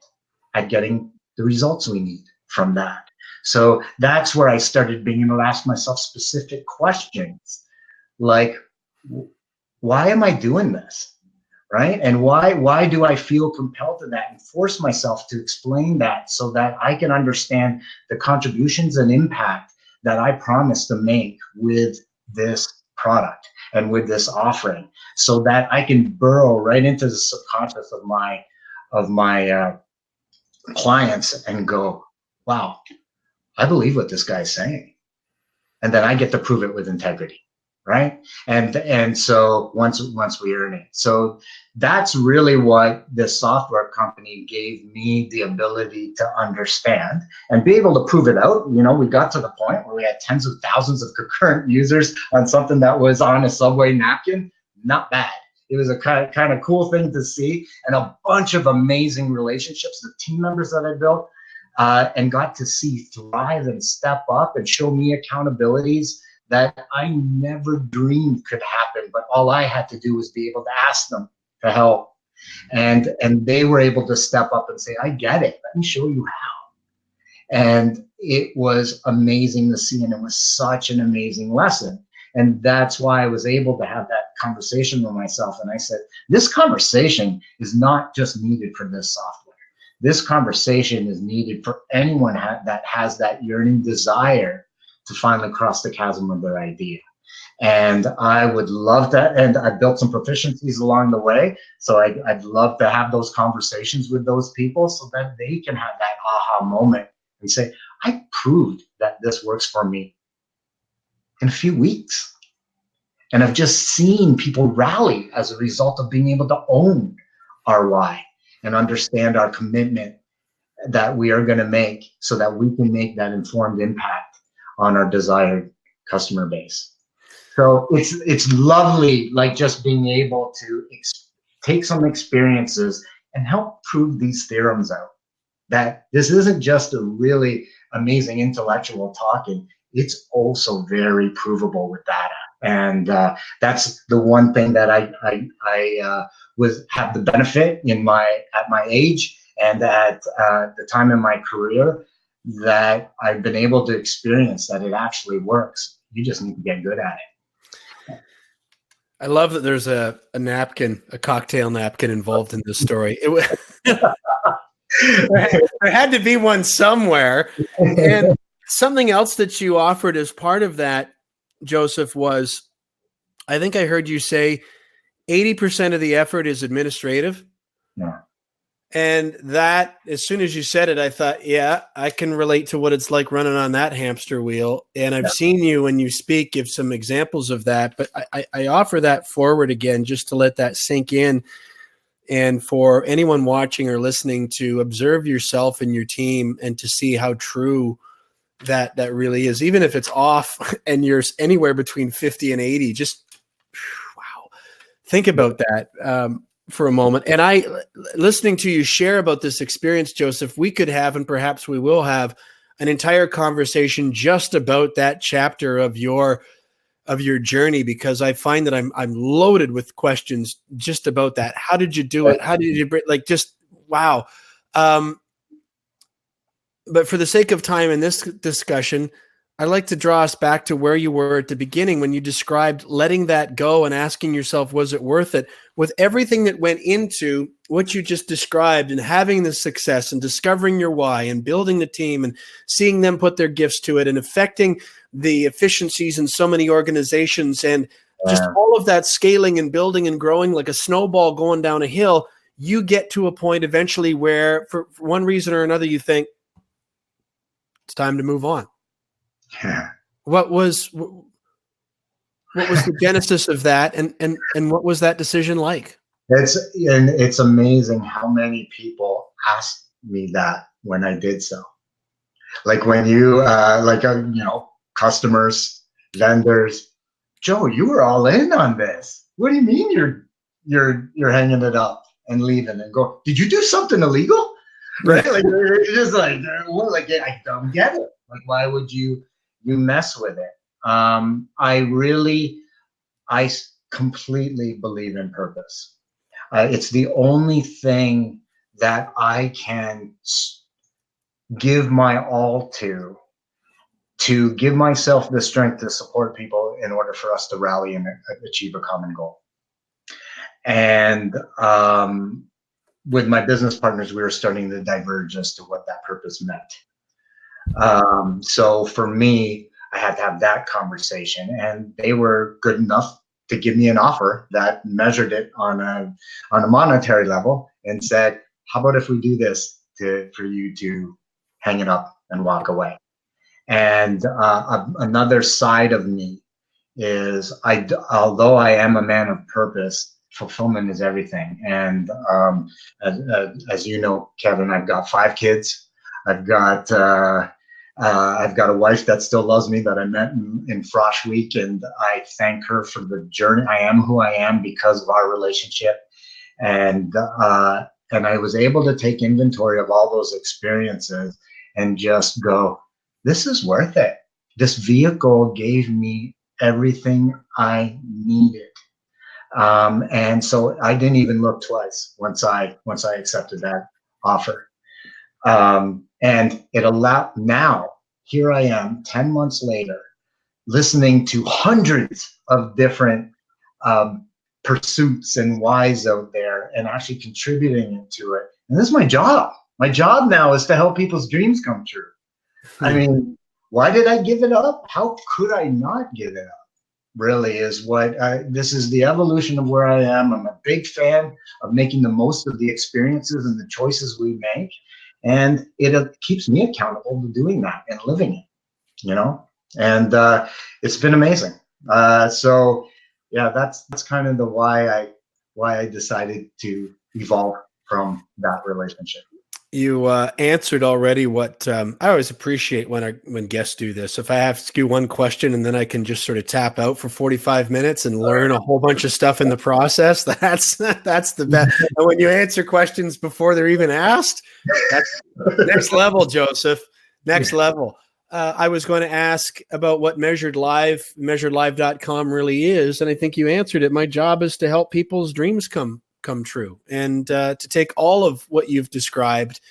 at getting the results we need from that. So that's where I started being able to ask myself specific questions, like, why am I doing this, right? And why do I feel compelled to that, and force myself to explain that so that I can understand the contributions and impact that I promise to make with this product and with this offering, so that I can burrow right into the subconscious of my clients and go, wow, I believe what this guy's saying. And then I get to prove it with integrity, right? And so once we earn it. So that's really what this software company gave me the ability to understand and be able to prove it out. We got to the point where we had tens of thousands of concurrent users on something that was on a subway napkin. Not bad. It was a kind of cool thing to see, and a bunch of amazing relationships, the team members that I built, and got to see thrive and step up and show me accountabilities that I never dreamed could happen. But all I had to do was be able to ask them to help. And they were able to step up and say, I get it. Let me show you how. And it was amazing to see, and it was such an amazing lesson. And that's why I was able to have that conversation with myself. And I said, this conversation is not just needed for this software. this conversation is needed for anyone that has that yearning desire to finally cross the chasm of their idea. And I would love that. And I built some proficiencies along the way. So I'd love to have those conversations with those people so that they can have that aha moment and say, I proved that this works for me in a few weeks. And I've just seen people rally as a result of being able to own our why and understand our commitment that we are going to make so that we can make that informed impact on our desired customer base. So it's lovely, like just being able to take some experiences and help prove these theorems out. That this isn't just a really amazing intellectual talking, it's also very provable with data. And that's the one thing that I have the benefit at my age and at the time in my career that I've been able to experience that it actually works. You just need to get good at it. I love that there's a napkin, a cocktail napkin involved in this story. There had to be one somewhere. And something else that you offered as part of that, Joseph, was, I think I heard you say 80% of the effort is administrative. Yeah. And that, as soon as you said it, I thought, yeah, I can relate to what it's like running on that hamster wheel. And I've seen you, when you speak, give some examples of that. But I offer that forward again, just to let that sink in. And for anyone watching or listening to observe yourself and your team and to see how true that really is, even if it's off and you're anywhere between 50 and 80, just wow. Think about that. For a moment. And listening to you share about this experience, Joseph, we could have, and perhaps we will have, an entire conversation just about that chapter of your journey, because I find that I'm loaded with questions just about that. How did you do it? How did you, like, just wow. But for the sake of time in this discussion, I'd like to draw us back to where you were at the beginning when you described letting that go and asking yourself, was it worth it? With everything that went into what you just described and having the success and discovering your why and building the team and seeing them put their gifts to it and affecting the efficiencies in so many organizations and just all of that scaling and building and growing like a snowball going down a hill, you get to a point eventually where for one reason or another, you think it's time to move on. Yeah. What was the genesis of that, and what was that decision like? It's amazing how many people asked me that when I did so. Like when you customers, vendors, Joe, you were all in on this. What do you mean you're hanging it up and leaving and go? Did you do something illegal? Right? Like it's just like, well, like I don't get it. Like why would you mess with it? I completely believe in purpose. It's the only thing that I can give my all to give myself the strength to support people in order for us to rally and achieve a common goal. And with my business partners, we were starting to diverge as to what that purpose meant. So for me, I had to have that conversation, and they were good enough to give me an offer that measured it on a monetary level and said, how about if we do this for you to hang it up and walk away? And another side of me is, although I am a man of purpose, fulfillment is everything. And as you know, Kevin, I've got 5 kids. I've got a wife that still loves me, that I met in Frosh Week, and I thank her for the journey. I am who I am because of our relationship, and I was able to take inventory of all those experiences and just go, this is worth it. This vehicle gave me everything I needed, and so I didn't even look twice once I accepted that offer. And it allowed, now here I am 10 months later, listening to hundreds of different pursuits and whys out there and actually contributing to it. And this is my job. My job now is to help people's dreams come true. I mean, why did I give it up? How could I not give it up? Really is this is the evolution of where I am. I'm a big fan of making the most of the experiences and the choices we make. And it keeps me accountable to doing that and living it, you know? And it's been amazing. So yeah, that's kind of the why I decided to evolve from that relationship. You answered already what I always appreciate when guests do this. If I ask you one question and then I can just sort of tap out for 45 minutes and learn a whole bunch of stuff in the process, that's the best. And when you answer questions before they're even asked, that's next level, Joseph. Next level. I was going to ask about what measuredlive.com really is, and I think you answered it. My job is to help people's dreams come true, and to take all of what you've described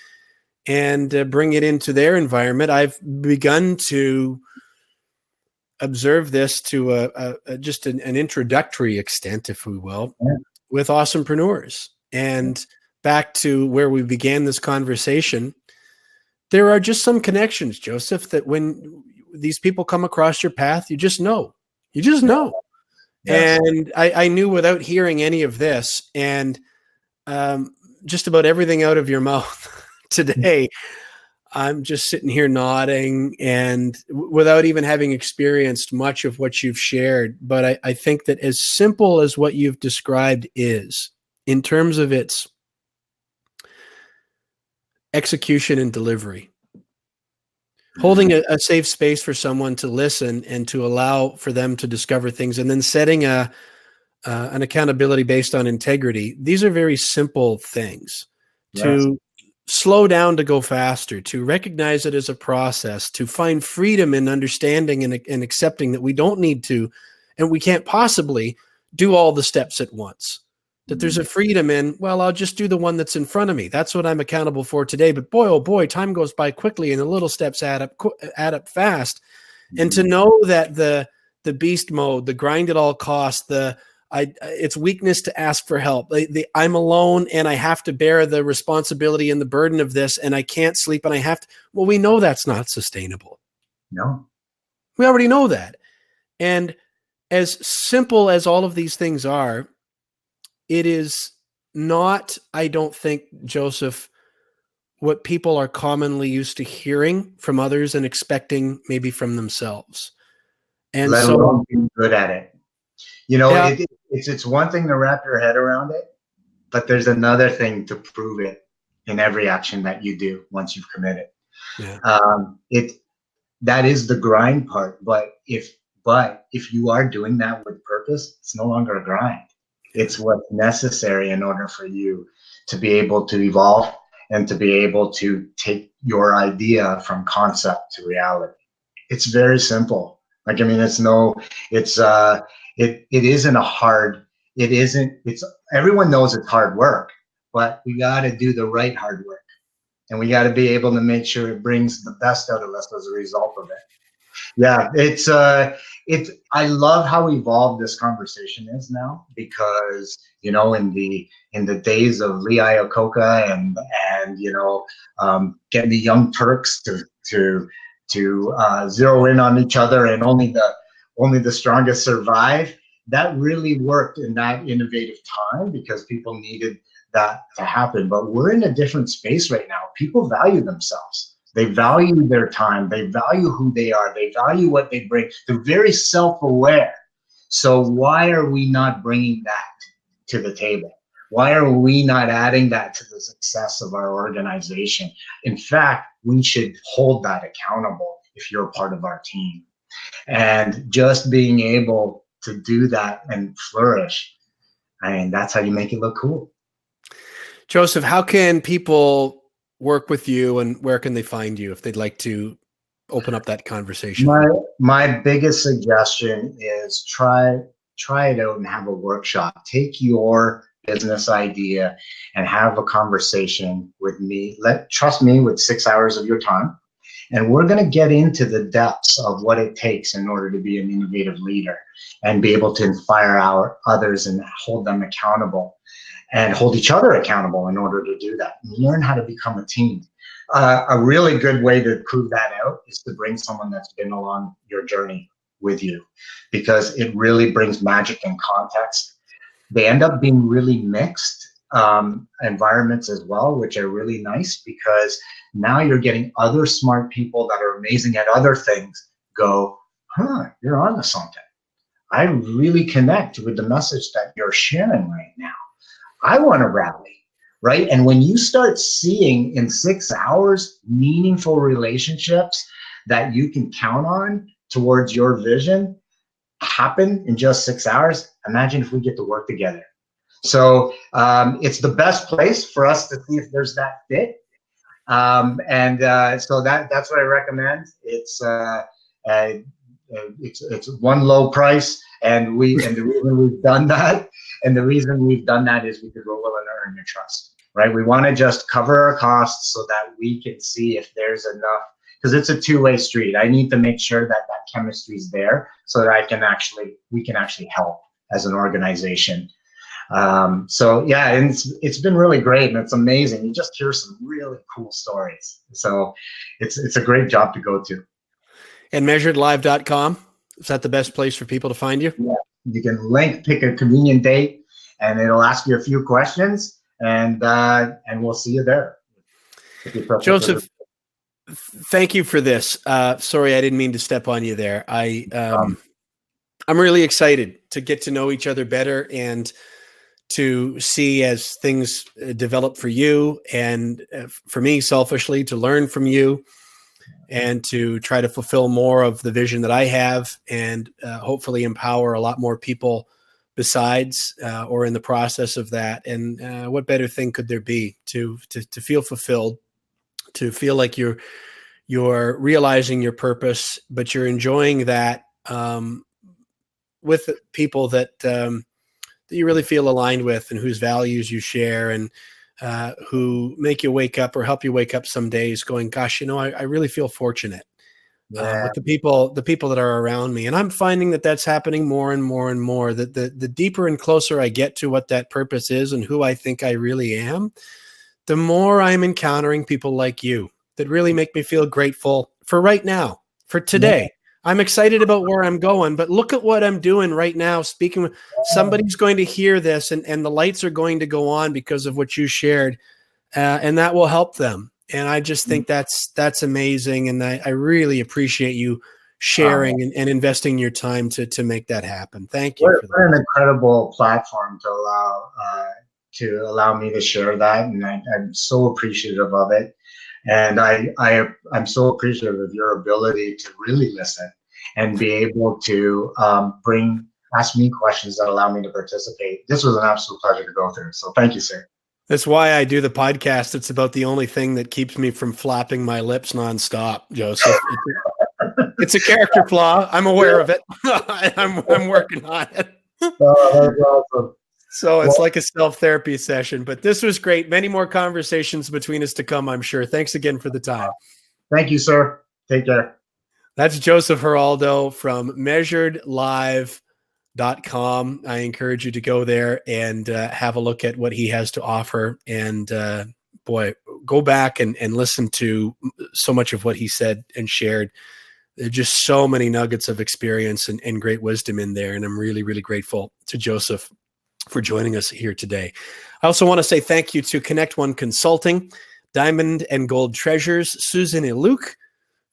and bring it into their environment. I've begun to observe this to just an introductory extent, if we will, with awesomepreneurs. And back to where we began this conversation, there are just some connections, Joseph, that when these people come across your path, you just know. Yes. And I knew without hearing any of this and just about everything out of your mouth today, I'm just sitting here nodding and without even having experienced much of what you've shared. But I think that as simple as what you've described is, in terms of its execution and delivery, holding a safe space for someone to listen and to allow for them to discover things, and then setting an accountability based on integrity. These are very simple things. Yes. To slow down, to go faster, to recognize it as a process, to find freedom in understanding and accepting that we don't need to, and we can't possibly do all the steps at once. That there's a freedom in, well, I'll just do the one that's in front of me. That's what I'm accountable for today. But boy, oh boy, time goes by quickly and the little steps add up fast. And to know that the beast mode, the grind at all costs, it's weakness to ask for help. I'm alone and I have to bear the responsibility and the burden of this, and I can't sleep and I have to. Well, we know that's not sustainable. No. We already know that. And as simple as all of these things are, it is not, I don't think, Joseph, what people are commonly used to hearing from others and expecting maybe from themselves. And let alone being good at it. You know, yeah. It's one thing to wrap your head around it, but there's another thing to prove it in every action that you do once you've committed. Yeah. That is the grind part. But if you are doing that with purpose, it's no longer a grind. It's what's necessary in order for you to be able to evolve and to be able to take your idea from concept to reality. It's very simple. Like, I mean, everyone knows it's hard work, but we got to do the right hard work. And we got to be able to make sure it brings the best out of us as a result of it. Yeah, I love how evolved this conversation is now, because, you know, in the days of Lee Iacocca and you know, getting the young Turks to zero in on each other and only the strongest survive, that really worked in that innovative time because people needed that to happen. But we're in a different space right now. People value themselves. They value their time. They value who they are. They value what they bring. They're very self-aware. So why are we not bringing that to the table? Why are we not adding that to the success of our organization? In fact, we should hold that accountable if you're a part of our team. And just being able to do that and flourish, I mean, that's how you make it look cool. Joseph, how can people work with you, and where can they find you if they'd like to open up that conversation? My biggest suggestion is try it out and have a workshop. Take your business idea and have a conversation with me. Trust me with 6 hours of your time. And we're going to get into the depths of what it takes in order to be an innovative leader and be able to inspire others and hold them accountable. and hold each other accountable in order to do that. And learn how to become a team. A really good way to prove that out is to bring someone that's been along your journey with you, because it really brings magic and context. They end up being really mixed environments as well, which are really nice, because now you're getting other smart people that are amazing at other things go, you're onto something. I really connect with the message that you're sharing right now. I want to rally, right? And when you start seeing in 6 hours meaningful relationships that you can count on towards your vision happen in just 6 hours, imagine if we get to work together. So it's the best place for us to see if there's that fit. So that's what I recommend. It's one low price, and the reason we've done that, is because we're willing to earn your trust, right? We want to just cover our costs so that we can see if there's enough, because it's a two-way street. I need to make sure that chemistry is there so that we can actually help as an organization. So yeah, and it's been really great, and it's amazing. You just hear some really cool stories. So it's a great job to go to. And measuredlive.com, is that the best place for people to find you? Yeah, you can pick a convenient date, and it'll ask you a few questions, and we'll see you there. Joseph, thank you for this. Sorry, I didn't mean to step on you there. I'm really excited to get to know each other better, and to see as things develop for you, and for me, selfishly, to learn from you, and to try to fulfill more of the vision that I have, and hopefully empower a lot more people besides, or in the process of that. And what better thing could there be to feel fulfilled, to feel like you're realizing your purpose, but you're enjoying that with people that you really feel aligned with, and whose values you share, and who make you wake up, or help you wake up some days going, gosh, I really feel fortunate with the people that are around me. And I'm finding that that's happening more and more and more, that the deeper and closer I get to what that purpose is and who I think I really am, the more I'm encountering people like you that really make me feel grateful for right now, for today. Yeah. I'm excited about where I'm going, but look at what I'm doing right now. Speaking with somebody's going to hear this, and the lights are going to go on because of what you shared, and that will help them. And I just think that's amazing. And I really appreciate you sharing and investing your time to make that happen. Thank you. What an incredible platform to allow me to share that. And I'm so appreciative of it. And I'm so appreciative of your ability to really listen and be able to ask me questions that allow me to participate. This was an absolute pleasure to go through. So thank you, sir. That's why I do the podcast. It's about the only thing that keeps me from flapping my lips nonstop, Joseph. It's a character flaw. I'm aware of it. I'm working on it. Oh, that's awesome. So it's like a self-therapy session, but this was great. Many more conversations between us to come, I'm sure. Thanks again for the time. Thank you, sir. Take care. That's Joseph Heraldo from measuredlive.com. I encourage you to go there and have a look at what he has to offer. And go back and listen to so much of what he said and shared. There are just so many nuggets of experience and great wisdom in there. And I'm really, really grateful to Joseph for joining us here today. I also want to say thank you to Connect One Consulting, Diamond and Gold Treasures, Susan and Luke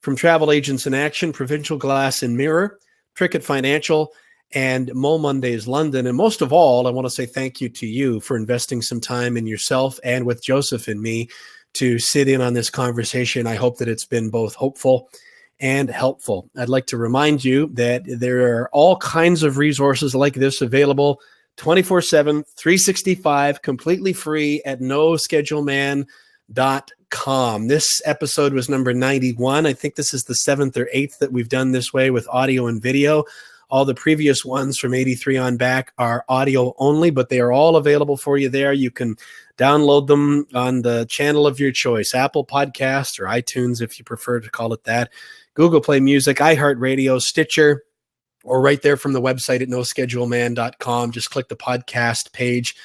from Travel Agents in Action, Provincial Glass and Mirror, Trickett Financial, and Mole Mondays London. And most of all, I want to say thank you to you for investing some time in yourself and with Joseph and me to sit in on this conversation. I hope that it's been both hopeful and helpful. I'd like to remind you that there are all kinds of resources like this available 24/7, 365, completely free at noscheduleman.com. This episode was number 91. I think this is the 7th or 8th that we've done this way with audio and video. All the previous ones from 83 on back are audio only, but they are all available for you there. You can download them on the channel of your choice, Apple Podcasts or iTunes if you prefer to call it that, Google Play Music, iHeartRadio, Stitcher, or right there from the website at noscheduleman.com. Just click the podcast page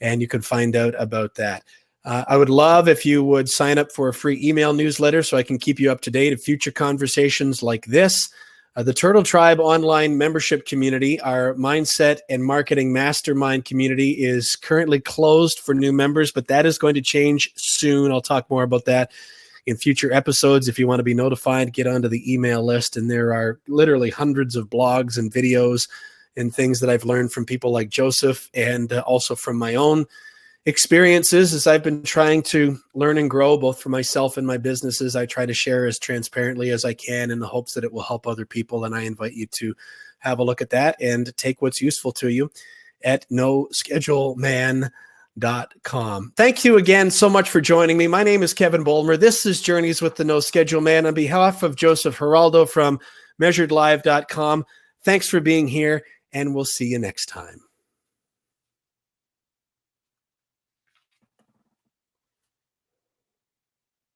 and you can find out about that. I would love if you would sign up for a free email newsletter so I can keep you up to date of future conversations like this. The Turtle Tribe online membership community, our mindset and marketing mastermind community, is currently closed for new members, but that is going to change soon. I'll talk more about that in future episodes. If you want to be notified, get onto the email list, and there are literally hundreds of blogs and videos and things that I've learned from people like Joseph, and also from my own experiences as I've been trying to learn and grow both for myself and my businesses. I try to share as transparently as I can in the hopes that it will help other people. And I invite you to have a look at that and take what's useful to you at noscheduleman.com. Thank you again so much for joining me. My name is Kevin Bulmer. This is Journeys with the No Schedule Man. On behalf of Joseph Heraldo from measuredlive.com, thanks for being here, and we'll see you next time.